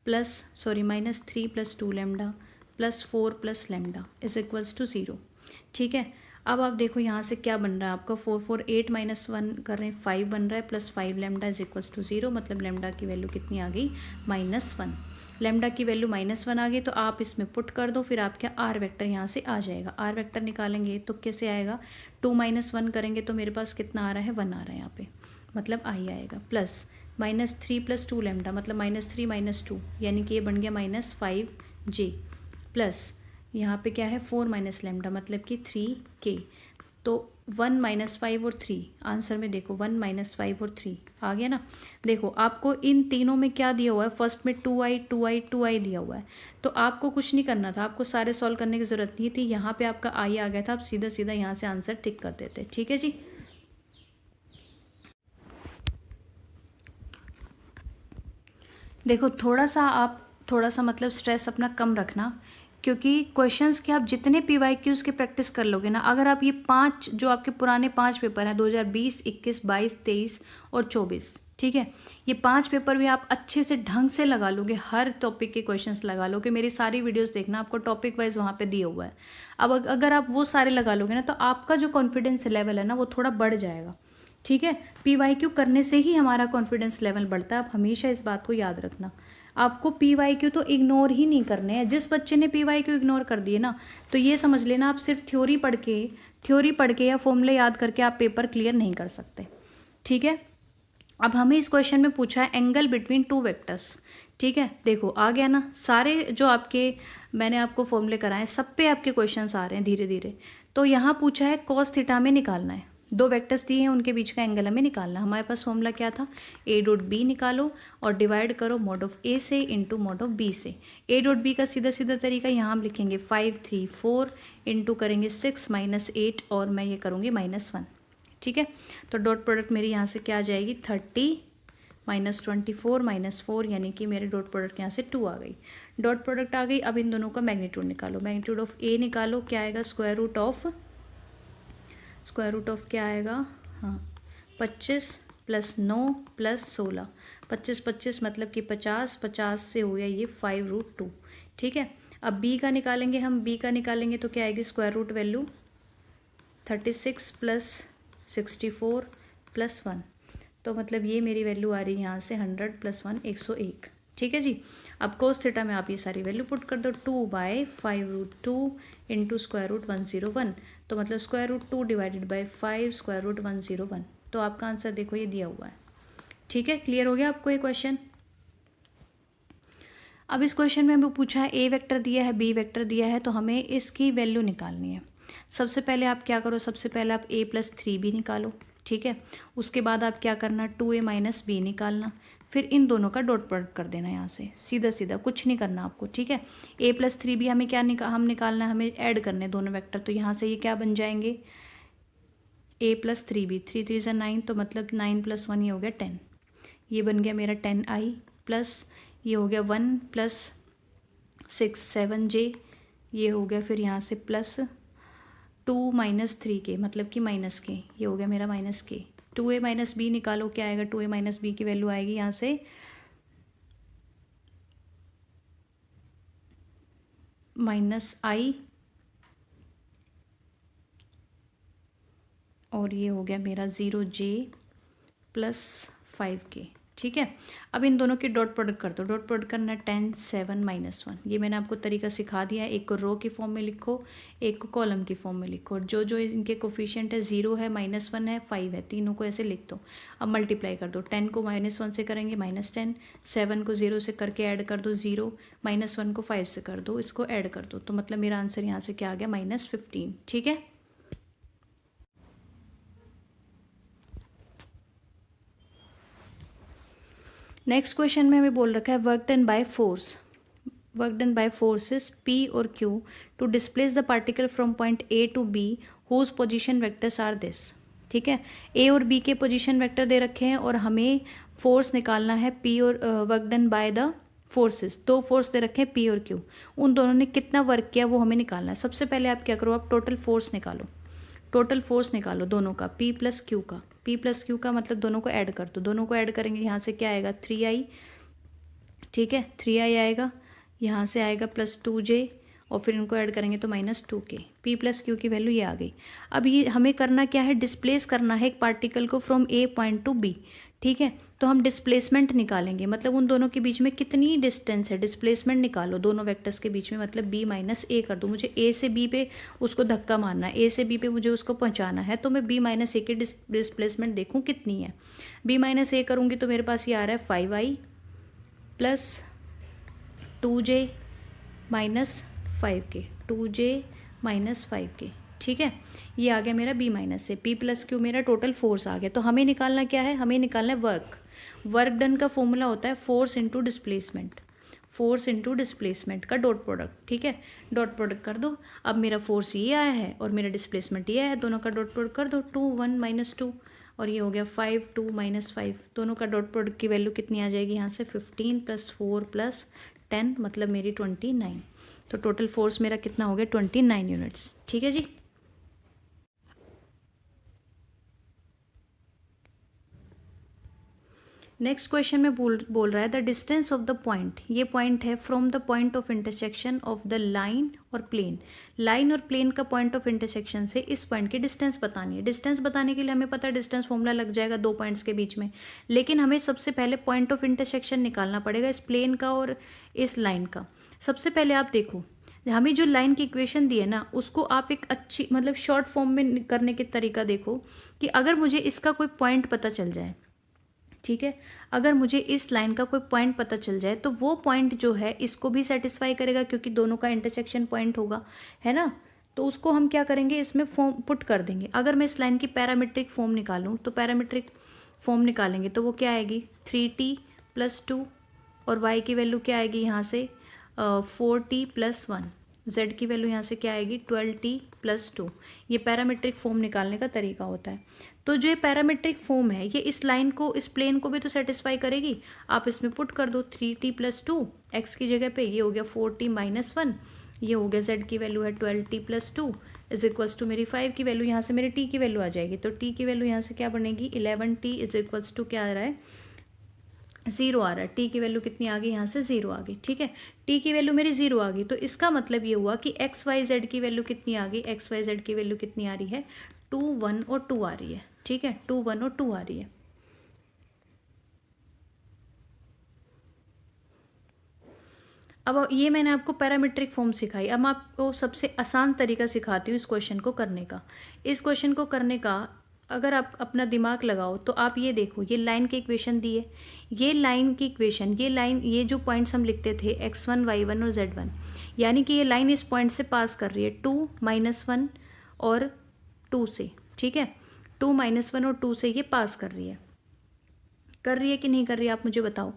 plus -3 + 2 lambda plus 4 + lambda = 0। ठीक है, अब आप देखो यहाँ से क्या बन रहा है आपका 4 4 8 -1 कर रहे हैं 5 बन रहा है प्लस 5 लैम्डा = 0, मतलब लैम्डा की वैल्यू कितनी आ गई -1। लैम्डा की वैल्यू -1 आ गई तो आप इसमें पुट कर दो, फिर आपका आर वेक्टर यहाँ से आ जाएगा। आर वेक्टर निकालेंगे तो कैसे आएगा 2 - 1 करेंगे तो मेरे पास कितना आ रहा है 1 आ रहा है यहाँ पे, मतलब आई आएगा प्लस -3 + 2 लैम्डा मतलब -3 - 2 यानी कि ये बन गया -5 प्लस यहाँ पे क्या है 4 - लैम्डा मतलब कि 3 तो 1 - 5 और 3 आंसर में देखो 1 - 5 और 3 आ गया ना। देखो आपको इन तीनों में क्या दिया हुआ है, फर्स्ट में 2i 2i 2i दिया हुआ है, तो आपको कुछ नहीं करना था, आपको सारे सॉल्व करने की ज़रूरत नहीं थी। यहाँ पे आपका i आ गया था, आप सीधा सीधा यहाँ से आंसर टिक कर देते। ठीक है जी, देखो थोड़ा सा मतलब स्ट्रेस अपना कम रखना, क्योंकि क्वेश्चंस के आप जितने PYQs की प्रैक्टिस कर लोगे ना, अगर आप ये 5 जो आपके पुराने 5 पेपर हैं 2020 21 22 23 और 24, ठीक है, ये 5 पेपर भी आप अच्छे से ढंग से लगा लोगे, हर टॉपिक के क्वेश्चंस लगा लोगे। मेरी सारी वीडियोस देखना, आपको टॉपिक वाइज वहाँ पे दिया हुआ है। अब अगर आप वो सारे लगा लोगे ना तो आपका जो कॉन्फिडेंस लेवल है ना वो थोड़ा बढ़ जाएगा। ठीक है, PYQ करने से ही हमारा कॉन्फिडेंस लेवल बढ़ता है, आप हमेशा इस बात को याद रखना। आपको PYQ तो इग्नोर ही नहीं करने हैं। जिस बच्चे ने PYQ इग्नोर कर दिए ना, तो ये समझ लेना आप सिर्फ थ्योरी पढ़ के या फॉर्मूले याद करके आप पेपर क्लियर नहीं कर सकते। ठीक है, अब हमें इस क्वेश्चन में पूछा है एंगल बिटवीन टू वेक्टर्स। ठीक है, देखो आ गया ना, सारे जो आपके मैंने आपको फॉर्मूले कराए सब पे आपके क्वेश्चंस आ रहे हैं धीरे धीरे। तो यहाँ पूछा है cos थीटा में निकालना है, दो वेक्टर्स दिए हैं उनके बीच का एंगल हमें निकालना है। हमारे पास फॉर्मूला क्या था, a डॉट बी निकालो और डिवाइड करो मॉड ऑफ a से इंटू मॉड ऑफ b से। a डॉट बी का सीधा सीधा तरीका यहाँ हम लिखेंगे 5 3 4 इंटू करेंगे 6 -8 और मैं ये करूँगी -1। ठीक है, तो डॉट प्रोडक्ट मेरी यहाँ से क्या आ जाएगी 30 -24 -4 यानी कि मेरे डॉट प्रोडक्ट यहाँ से 2 आ गई। डॉट प्रोडक्ट आ गई, अब इन दोनों का मैग्नीट्यूड निकालो। मैग्नीट्यूड ऑफ a निकालो, क्या आएगा स्क्वायर रूट ऑफ क्या आएगा, हाँ 25 + 9 + 16, 25 25 मतलब कि 50, 50 से हो गया ये 5√2। ठीक है, अब b का निकालेंगे हम, b का निकालेंगे तो क्या आएगी स्क्वायर रूट वैल्यू 36 + 64 + 1, तो मतलब ये मेरी वैल्यू आ रही है यहाँ से 100 + 1 101। ठीक है जी, अब कोस थीटा में आप ये सारी वैल्यू पुट कर दो 2/5√2 इंटू स्क्वायर रूट 101, तो मतलब square root 2 divided by 5 square root 101, तो आपका आंसर देखो ये दिया हुआ है। ठीक है, क्लियर हो गया आपको ये क्वेश्चन। अब इस क्वेश्चन में हमें पूछा है ए वेक्टर दिया है बी वेक्टर दिया है, तो हमें इसकी वैल्यू निकालनी है। सबसे पहले आप क्या करो, सबसे पहले आप a + 3b निकालो। ठीक है, उसके बाद आप क्या करना 2a - b निकालना, फिर इन दोनों का डॉट प्रोडक्ट कर देना यहाँ से सीधा सीधा, कुछ नहीं करना आपको। ठीक है, a + 3b हमें क्या निकालना है, हमें ऐड करने दोनों वेक्टर, तो यहाँ से ये क्या बन जाएंगे a + 3b, 3 3 = 9, तो मतलब 9 + 1 ये हो गया 10, ये बन गया मेरा 10i प्लस ये हो गया 1 + 6 7j, ये हो गया फिर यहाँ से प्लस 2 - 3k मतलब कि -k, ये हो गया मेरा -k। 2a - b निकालो, क्या आएगा 2a - b की वैल्यू आएगी यहाँ से -i और ये हो गया मेरा 0j + 5k। ठीक है। अब इन दोनों की डॉट प्रोडक्ट कर दो। डॉट प्रोडक्ट करना है 10 7 -1। ये मैंने आपको तरीका सिखा दिया है। एक को रो की फॉर्म में लिखो, एक को कॉलम की फॉर्म में लिखो। जो जो इनके कोफिशिएंट है 0 है, -1 है, 5 है, तीनों को ऐसे लिख दो। अब मल्टीप्लाई कर दो। 10 को -1 से करेंगे -10, 7 को 0 से करके ऐड कर दो 0, -1 को 5 से कर दो, इसको ऐड कर दो। तो मतलब मेरा आंसर यहाँ से क्या आ गया -15। ठीक है। नेक्स्ट क्वेश्चन में हमें बोल रखा है work done by force, work done by forces P और Q to displace the particle from point A to B whose position vectors are this. ठीक है, A और B के पोजीशन वेक्टर दे रखे हैं और हमें फोर्स निकालना है P और work done by the forces. दो फोर्स दे रखे हैं P और Q, उन दोनों ने कितना वर्क किया वो हमें निकालना है। सबसे पहले आप क्या करो, आप टोटल फोर्स निकालो। टोटल फोर्स निकालो दोनों का, P प्लस Q का। P प्लस Q का मतलब दोनों को ऐड कर दो। दोनों को ऐड करेंगे, यहाँ से क्या आएगा 3i। ठीक है, 3i आएगा, यहाँ से आएगा +2j और फिर इनको ऐड करेंगे तो -2k। P प्लस Q की वैल्यू ये आ गई। अब ये हमें करना क्या है, डिस्प्लेस करना है एक पार्टिकल को from A point two B। ठीक है, तो हम डिस्प्लेसमेंट निकालेंगे, मतलब उन दोनों के बीच में कितनी डिस्टेंस है, डिस्प्लेसमेंट निकालो दोनों वेक्टर्स के बीच में। मतलब B माइनस A कर दो। मुझे A से B पे उसको धक्का मारना है, A से B पे मुझे उसको पहुंचाना है, तो मैं B माइनस A की डिस्प्लेसमेंट देखूँ कितनी है। B माइनस A करूँगी तो मेरे पास ये आ रहा है 5i plus 2j minus 5k, 2j minus 5k। ठीक है, ये आ गया मेरा B माइनस से। P प्लस Q मेरा टोटल फोर्स आ गया। तो हमें निकालना क्या है, हमें निकालना है वर्क। वर्क डन का फॉर्मूला होता है force into displacement, force into displacement का डॉट प्रोडक्ट। ठीक है, डॉट प्रोडक्ट कर दो। अब मेरा फोर्स ये आया है और मेरा डिस्प्लेसमेंट ये आया है, दोनों का डॉट प्रोडक्ट कर दो। 2 1 -2 और ये हो गया 5 2 -5। दोनों का डॉट प्रोडक्ट की वैल्यू कितनी आ जाएगी यहाँ से, 15 + 4 + 10 मतलब मेरी 29। तो टोटल फोर्स मेरा कितना हो गया 29 यूनिट्स। ठीक है जी। नेक्स्ट क्वेश्चन में बोल रहा है the distance of the point, ये पॉइंट है from the point of intersection of the line और प्लेन। लाइन और प्लेन का पॉइंट ऑफ इंटरसेक्शन से इस पॉइंट की डिस्टेंस बतानी है। डिस्टेंस बताने के लिए हमें पता है डिस्टेंस फॉर्मूला लग जाएगा दो पॉइंट्स के बीच में, लेकिन हमें सबसे पहले पॉइंट ऑफ इंटरसेक्शन निकालना पड़ेगा इस प्लेन का और इस लाइन का। सबसे पहले आप देखो, हमें जो लाइन की इक्वेशन दी है ना, उसको आप एक अच्छी मतलब शॉर्ट फॉर्म में करने के तरीका देखो कि अगर मुझे इसका कोई पॉइंट पता चल जाए, ठीक है, अगर मुझे इस लाइन का कोई पॉइंट पता चल जाए तो वो पॉइंट जो है इसको भी सेटिस्फाई करेगा क्योंकि दोनों का इंटरसेक्शन पॉइंट होगा, है ना। तो उसको हम क्या करेंगे, इसमें फॉर्म पुट कर देंगे। अगर मैं इस लाइन की पैरामीट्रिक फॉर्म निकालूं तो पैरामीट्रिक फॉर्म निकालेंगे तो वो क्या आएगी 3t + 2 और y की वैल्यू क्या आएगी यहाँ से 4t + 1। z की वैल्यू यहाँ से क्या आएगी 12t + 2। ये पैरामीट्रिक फॉर्म निकालने का तरीका होता है। तो जो ये पैरामीट्रिक फॉर्म है ये इस लाइन को, इस प्लेन को भी तो सेटिस्फाई करेगी। आप इसमें पुट कर दो 3t + 2 x की जगह पे, ये हो गया 4t - 1, ये हो गया z की वैल्यू है 12t + 2 = मेरी 5 की वैल्यू, यहाँ से मेरी t की वैल्यू आ जाएगी। तो t की वैल्यू यहाँ से क्या बनेगी 11t = क्या आ रहा है 0 आ रहा है। t की वैल्यू कितनी आ गई यहाँ से 0 आ गई। ठीक है, t की वैल्यू मेरी 0 आ गई तो इसका मतलब ये हुआ कि x y z की वैल्यू कितनी आ गई, x y z की वैल्यू कितनी आ रही है 2 1 और 2 आ रही है। ठीक है, 2 1 और 2 आ रही है। अब ये मैंने आपको पैरामीट्रिक फॉर्म सिखाई। अब मैं आपको सबसे आसान तरीका सिखाती हूँ इस क्वेश्चन को करने का। इस क्वेश्चन को करने का अगर आप अपना दिमाग लगाओ तो आप ये देखो, ये लाइन की इक्वेशन दी है, ये लाइन की इक्वेशन, ये लाइन, ये जो पॉइंट्स हम लिखते थे x1 y1 और z1, यानी कि ये लाइन इस पॉइंट से पास कर रही है 2 -1 और 2 से। ठीक है, 2 -1 और 2 से ये पास कर रही है कि नहीं कर रही है, आप मुझे बताओ।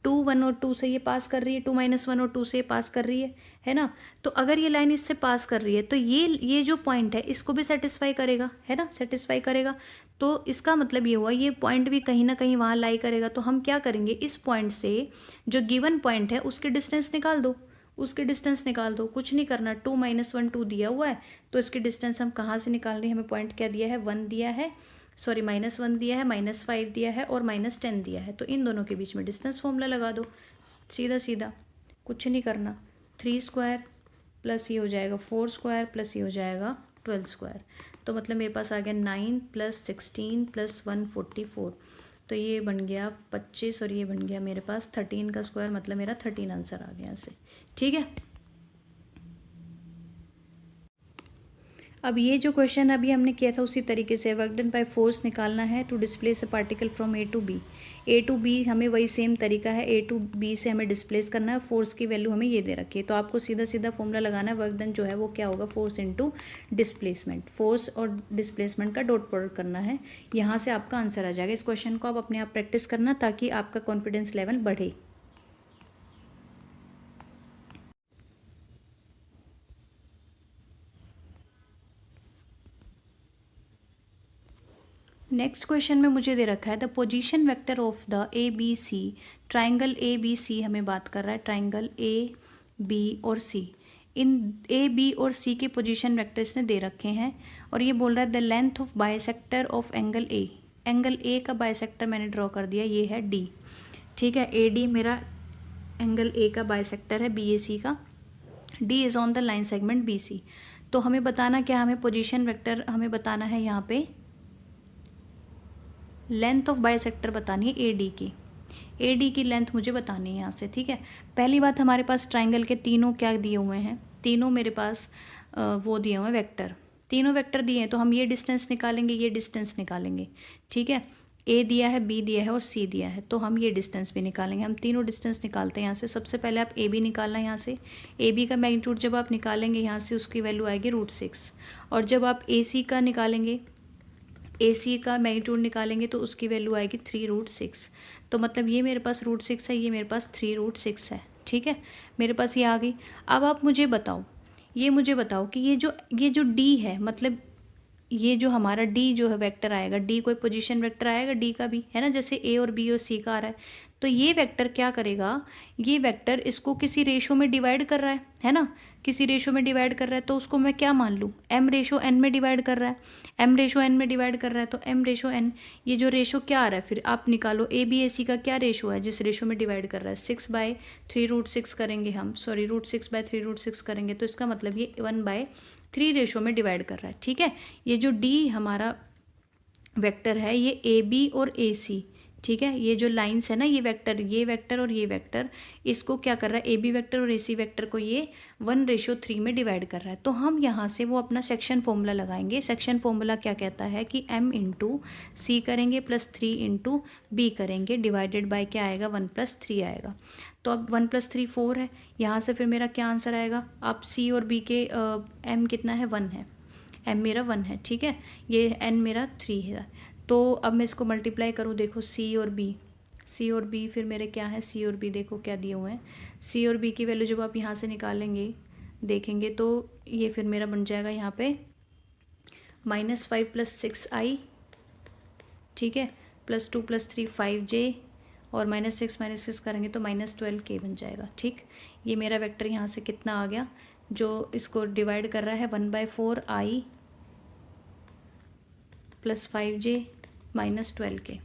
2 1 और 2 से ये पास कर रही है, 2 -1 और 2 से ये पास कर रही है ना। तो अगर ये लाइन इससे पास कर रही है तो ये जो पॉइंट है इसको भी सेटिस्फाई करेगा, है ना, सेटिस्फाई करेगा। तो इसका मतलब ये हुआ ये पॉइंट भी कहीं ना कहीं वहाँ लाई करेगा। तो हम क्या करेंगे, इस पॉइंट से जो गिवन पॉइंट है उसकी डिस्टेंस निकाल दो, उसकी डिस्टेंस निकाल दो। कुछ नहीं करना, 2 -1 2 दिया हुआ है तो इसकी डिस्टेंस हम कहाँ से निकाल रहे हैं, हमें पॉइंट क्या दिया है 1 दिया है, सॉरी -1 दिया है, -5 दिया है और -10 दिया है। तो इन दोनों के बीच में डिस्टेंस फॉर्मूला लगा दो, सीधा सीधा, कुछ नहीं करना। 3² प्लस ये हो जाएगा 4² प्लस ये हो जाएगा 12²। तो मतलब मेरे पास आ गया 9 + 16 + 144। तो ये बन गया 25 और ये बन गया मेरे पास 13 का स्क्वायर, मतलब मेरा 13 आंसर आ गया ऐसे। ठीक है, अब ये जो क्वेश्चन अभी हमने किया था उसी तरीके से वर्क डन बाय फोर्स निकालना है to displace a particle from a to b. A to b हमें वही सेम तरीका है, ए टू बी से हमें डिस्प्लेस करना है, फोर्स की वैल्यू हमें ये दे रखी है। तो आपको सीधा सीधा फॉर्मूला लगाना है, वर्क डन जो है वो क्या होगा, फोर्स इंटू डिस्प्लेसमेंट, फोर्स और डिस्प्लेसमेंट का डॉट प्रोडक्ट करना है। यहाँ से आपका आंसर आ जाएगा। इस क्वेश्चन को आप अपने आप प्रैक्टिस करना ताकि आपका कॉन्फिडेंस लेवल बढ़े। नेक्स्ट क्वेश्चन में मुझे दे रखा है the position vector of the a b c, triangle a b c हमें बात कर रहा है, ट्राइंगल ए बी और सी। इन ए बी और सी के पोजीशन वेक्टर इसने दे रखे हैं और ये बोल रहा है the length of bisector of angle A. Angle A का बाइसेक्टर मैंने ड्रॉ कर दिया, ये है डी। ठीक है, ए डी मेरा एंगल ए का बाइसेक्टर है बी ए सी का, d is on the line segment b c. तो हमें बताना क्या, हमें पोजीशन वेक्टर हमें बताना है, यहाँ पे लेंथ ऑफ बाइसेक्टर बतानी है ए डी की। ए डी की लेंथ मुझे बतानी है यहाँ से। ठीक है, पहली बात हमारे पास ट्राइंगल के तीनों क्या दिए हुए हैं, तीनों मेरे पास वो दिए हुए हैं वेक्टर, तीनों वेक्टर दिए हैं। तो हम ये डिस्टेंस निकालेंगे, ये डिस्टेंस निकालेंगे। ठीक है, ए दिया है, बी दिया है और सी दिया है, तो हम ये डिस्टेंस भी निकालेंगे। हम तीनों डिस्टेंस निकालते हैं यहाँ से। सबसे पहले आप ए बी निकालना है यहाँ से। ए बी का मैग्नीट्यूड जब आप निकालेंगे यहाँ से उसकी वैल्यू आएगी √6, और जब आप ए सी का निकालेंगे, ए सी का मैग्नीट्यूड निकालेंगे तो उसकी वैल्यू आएगी 3√6। तो मतलब ये मेरे पास √6 है, ये मेरे पास 3√6 है। ठीक है, मेरे पास ये आ गई। अब आप मुझे बताओ, ये मुझे बताओ कि ये जो डी है, मतलब ये जो हमारा डी जो है वेक्टर आएगा, डी कोई पोजीशन वेक्टर आएगा डी का भी, है ना, जैसे ए और बी और सी का आ रहा है। तो ये वेक्टर क्या करेगा, ये वेक्टर इसको किसी रेशो में डिवाइड कर रहा है ना, किसी रेशो में डिवाइड कर रहा है। तो उसको मैं क्या मान लूँ, एम रेशो एन में डिवाइड कर रहा है, एम रेशो एन में डिवाइड कर रहा है, तो एम रेशो एन, ये जो रेशो क्या आ रहा है, फिर आप निकालो ए बी ए सी का क्या रेशो है जिस रेशो में डिवाइड कर रहा है, 6/3√6 करेंगे हम, सॉरी √6/3√6 करेंगे, तो इसका मतलब ये 1/3 रेशो में डिवाइड कर रहा है। ठीक है, ये जो डी हमारा वेक्टर है ये ए बी और ए सी, ठीक है, ये जो लाइंस है ना, ये वेक्टर और ये वेक्टर, इसको क्या कर रहा है, ए बी वेक्टर और ए सी वेक्टर को ये 1:3 में डिवाइड कर रहा है। तो हम यहाँ से वो अपना सेक्शन फॉर्मूला लगाएंगे। सेक्शन फॉर्मूला क्या कहता है कि m इंटू सी करेंगे प्लस 3 इंटू बी करेंगे, डिवाइडेड बाय क्या आएगा, 1+3 आएगा। तो अब 1+3 4 है, यहाँ से फिर मेरा क्या आंसर आएगा, अब सी और बी के m कितना है, 1 है, m मेरा 1 है। ठीक है, ये n मेरा 3 है। तो अब मैं इसको मल्टीप्लाई करूँ, देखो सी और बी फिर मेरे क्या है, सी और बी देखो क्या दिए हुए हैं। सी और बी की वैल्यू जब आप यहाँ से निकालेंगे देखेंगे तो ये फिर मेरा बन जाएगा यहाँ पे -5 + 6i, ठीक है, +2 + 3 5j, और -6 करेंगे तो -12k बन जाएगा। ठीक, ये मेरा वेक्टर यहाँ से कितना आ गया, जो इसको डिवाइड कर रहा है 1/4i + 5j -12k।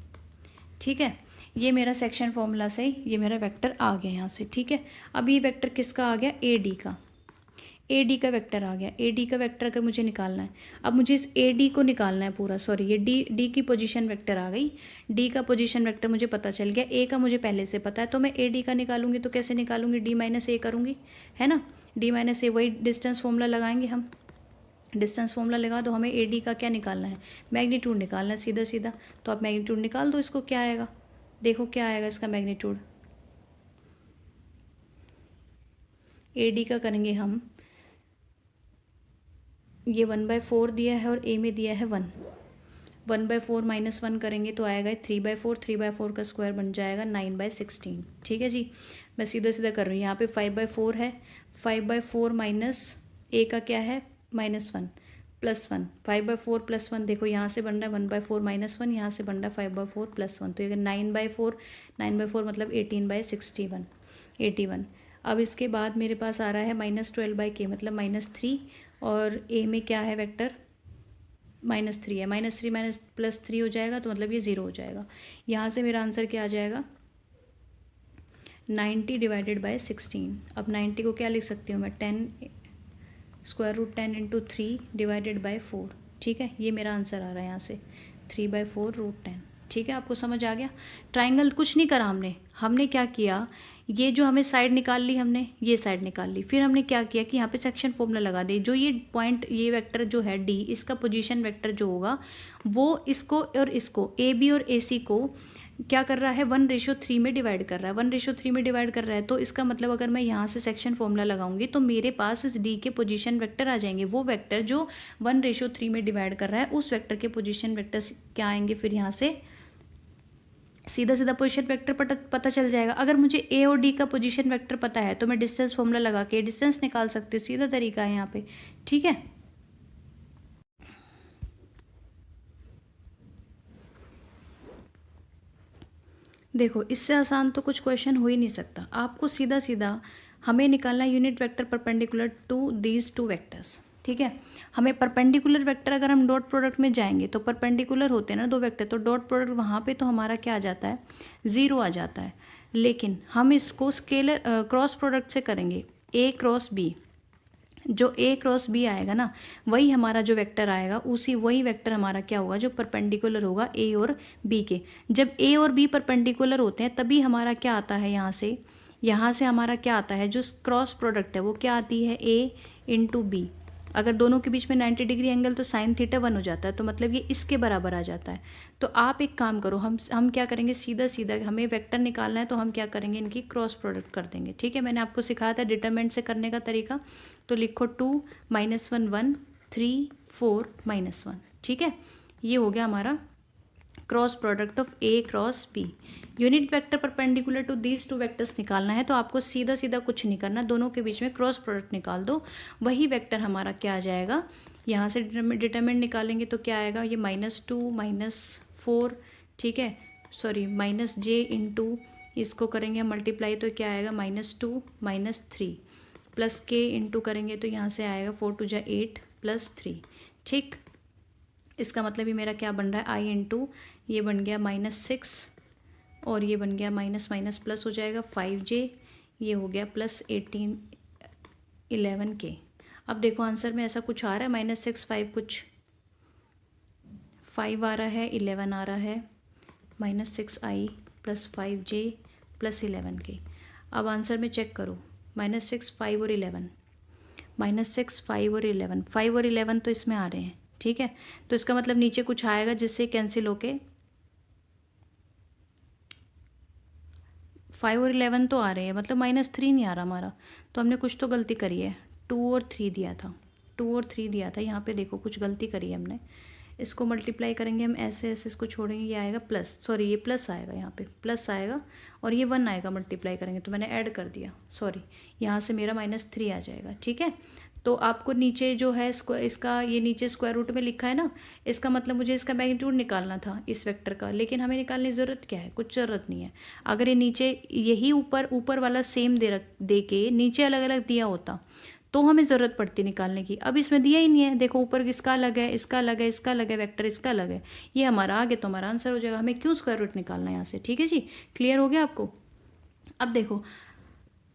ठीक है, ये मेरा सेक्शन फॉर्मूला से ये मेरा वेक्टर आ गया यहाँ से। ठीक है, अब ये वेक्टर किसका आ गया, ए डी का, ए डी का वेक्टर आ गया। ए डी का वेक्टर अगर मुझे निकालना है, अब मुझे इस ए डी को निकालना है पूरा, सॉरी ये डी की पोजीशन वेक्टर आ गई, डी का पोजीशन वेक्टर मुझे पता चल गया, ए का मुझे पहले से पता है, तो मैं ए डी का निकालूंगी तो कैसे निकालूंगी, D-A करूँगी, है ना, D-A, वही डिस्टेंस फॉर्मूला लगाएंगे हम। डिस्टेंस फॉर्मूला लगा दो, हमें ए डी का क्या निकालना है, मैग्नीट्यूड निकालना है सीधा सीधा। तो आप मैग्नीट्यूड निकाल दो, इसको क्या आएगा, देखो क्या आएगा इसका मैग्नीट्यूड। ए डी का करेंगे हम, ये 1/4 दिया है और ए में दिया है 1, 1/4 - 1 करेंगे तो आएगा 3/4, 3/4 का स्क्वायर बन जाएगा 9/16। ठीक है जी, मैं सीधा सीधा कर रही हूँ। यहाँ पे 5/4 है, 5/4 माइनस ए का क्या है, -1 + 1, 5/4 + 1, देखो यहाँ से बन रहा है 1/4 - 1, यहाँ से बन रहा है 5/4 + 1, तो ये 9/4 मतलब 18/61, 81। अब इसके बाद मेरे पास आ रहा है -12/k मतलब -3, और ए में क्या है वेक्टर, -3 है, -3 +3 हो जाएगा तो मतलब ये 0 हो जाएगा। यहाँ से मेरा आंसर क्या आ जाएगा, 90/16। अब 90 को क्या लिख सकती हूँ मैं, 10 √10 × 3 / 4। ठीक है, ये मेरा आंसर आ रहा है यहाँ से 3/4 √10। ठीक है, आपको समझ आ गया। ट्राइंगल कुछ नहीं करा हमने क्या किया, ये जो हमें साइड निकाल ली, हमने ये साइड निकाल ली, फिर हमने क्या किया कि यहाँ पे सेक्शन फॉर्मूला लगा दी। जो ये पॉइंट, ये वेक्टर जो है डी, इसका पोजीशन वेक्टर जो होगा वो इसको और इसको, ए बी और ए सी को क्या कर रहा है, 1:3 में डिवाइड कर रहा है। 1:3 में डिवाइड कर रहा है तो इसका मतलब अगर मैं यहाँ से सेक्शन फॉर्मूला लगाऊंगी तो मेरे पास इस डी के पोजीशन वेक्टर आ जाएंगे। वो वेक्टर जो 1:3 में डिवाइड कर रहा है उस वेक्टर के पोजीशन वेक्टर क्या आएंगे, फिर यहाँ से सीधा सीधा पोजीशन वेक्टर पता चल जाएगा। अगर मुझे ए और डी का पोजीशन वेक्टर पता है तो मैं डिस्टेंस फॉर्मूला लगा के डिस्टेंस निकाल सकती हूँ। सीधा तरीका है यहाँ पे, ठीक है। देखो, इससे आसान तो कुछ क्वेश्चन हो ही नहीं सकता। आपको सीधा सीधा हमें निकालना unit vector perpendicular to these two vectors, ठीक है। हमें परपेंडिकुलर वेक्टर, अगर हम डॉट प्रोडक्ट में जाएंगे तो परपेंडिकुलर होते हैं ना दो वेक्टर, तो डॉट प्रोडक्ट वहाँ पे तो हमारा क्या आ जाता है, 0 आ जाता है। लेकिन हम इसको स्केलर क्रॉस प्रोडक्ट से करेंगे, ए क्रॉस बी। जो ए क्रॉस बी आएगा ना, वही हमारा जो वेक्टर आएगा, वही वेक्टर हमारा क्या होगा, जो परपेंडिकुलर होगा ए और बी के। जब ए और बी परपेंडिकुलर होते हैं तभी हमारा क्या आता है, यहाँ से हमारा क्या आता है, जो क्रॉस प्रोडक्ट है वो क्या आती है, ए इंटू बी। अगर दोनों के बीच में 90 डिग्री एंगल तो साइन थीटा 1 हो जाता है, तो मतलब ये इसके बराबर आ जाता है। तो आप एक काम करो, हम क्या करेंगे, सीधा सीधा हमें वेक्टर निकालना है तो हम क्या करेंगे, इनकी क्रॉस प्रोडक्ट कर देंगे, ठीक है। मैंने आपको सिखाया था डिटरमिनेंट से करने का तरीका, तो लिखो 2 -1 1 3 4 -1, ठीक है। ये हो गया हमारा cross product of a cross b. Unit vector perpendicular to these two vectors निकालना है तो आपको सीधा सीधा कुछ नहीं करना, दोनों के बीच में क्रॉस प्रोडक्ट निकाल दो, वही वेक्टर हमारा क्या आ जाएगा। यहाँ से डिटरमिनेंट निकालेंगे तो क्या आएगा, ये -2 -4, ठीक है, सॉरी -j इंटू इसको करेंगे हम मल्टीप्लाई तो क्या आएगा, -2 -3 प्लस k इंटू करेंगे तो यहाँ से आएगा 4 2 8 +3, ठीक। इसका मतलब ये मेरा क्या बन रहा है, आई इंटू ये बन गया -6 और ये बन गया माइनस माइनस प्लस हो जाएगा 5j, ये हो गया +18 11k। अब देखो आंसर में ऐसा कुछ आ रहा है, -6 5 कुछ 5 आ रहा है, 11 आ रहा है, -6i + 5j + 11k। अब आंसर में चेक करो, -6 5 और 11, -6 5 और 11, 5 और 11 तो इसमें आ रहे हैं, ठीक है। तो इसका मतलब नीचे कुछ आएगा जिससे कैंसिल होके 5 और 11 तो आ रहे हैं, मतलब -3 नहीं आ रहा हमारा, तो हमने कुछ तो गलती करी है। 2 और 3 दिया था, 2 और 3 दिया था, यहाँ पे देखो कुछ गलती करी है हमने। इसको मल्टीप्लाई करेंगे हम ऐसे ऐसे, इसको छोड़ेंगे, ये आएगा प्लस, सॉरी ये प्लस आएगा, यहाँ पे प्लस आएगा और ये 1 आएगा मल्टीप्लाई करेंगे, तो मैंने ऐड कर दिया, सॉरी यहाँ से मेरा -3 आ जाएगा, ठीक है। तो आपको नीचे जो है इसका ये नीचे स्क्वायर रूट में लिखा है ना, इसका मतलब मुझे इसका मैग्नीट्यूड निकालना था इस वेक्टर का, लेकिन हमें निकालने की ज़रूरत क्या है, कुछ ज़रूरत नहीं है। अगर ये नीचे यही ऊपर वाला सेम दे के नीचे अलग अलग दिया होता तो हमें ज़रूरत पड़ती निकालने की। अब इसमें दिया ही नहीं है, देखो ऊपर इसका अलग है, इसका अलग है, इसका अलग है, वेक्टर इसका अलग है, ये हमारा आगे तो हमारा आंसर हो जाएगा। हमें क्यों स्क्वायर रूट निकालना है यहाँ से, ठीक है जी, क्लियर हो गया आपको। अब देखो,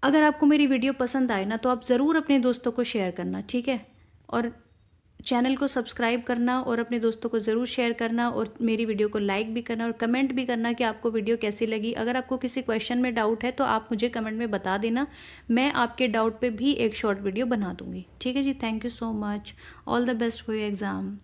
अगर आपको मेरी वीडियो पसंद आए ना तो आप ज़रूर अपने दोस्तों को शेयर करना, ठीक है, और चैनल को सब्सक्राइब करना और अपने दोस्तों को ज़रूर शेयर करना, और मेरी वीडियो को लाइक भी करना और कमेंट भी करना कि आपको वीडियो कैसी लगी। अगर आपको किसी क्वेश्चन में डाउट है तो आप मुझे कमेंट में बता देना, मैं आपके डाउट पे भी एक शॉर्ट वीडियो बना दूँगी, ठीक है जी। Thank you so much, all the best for your exam.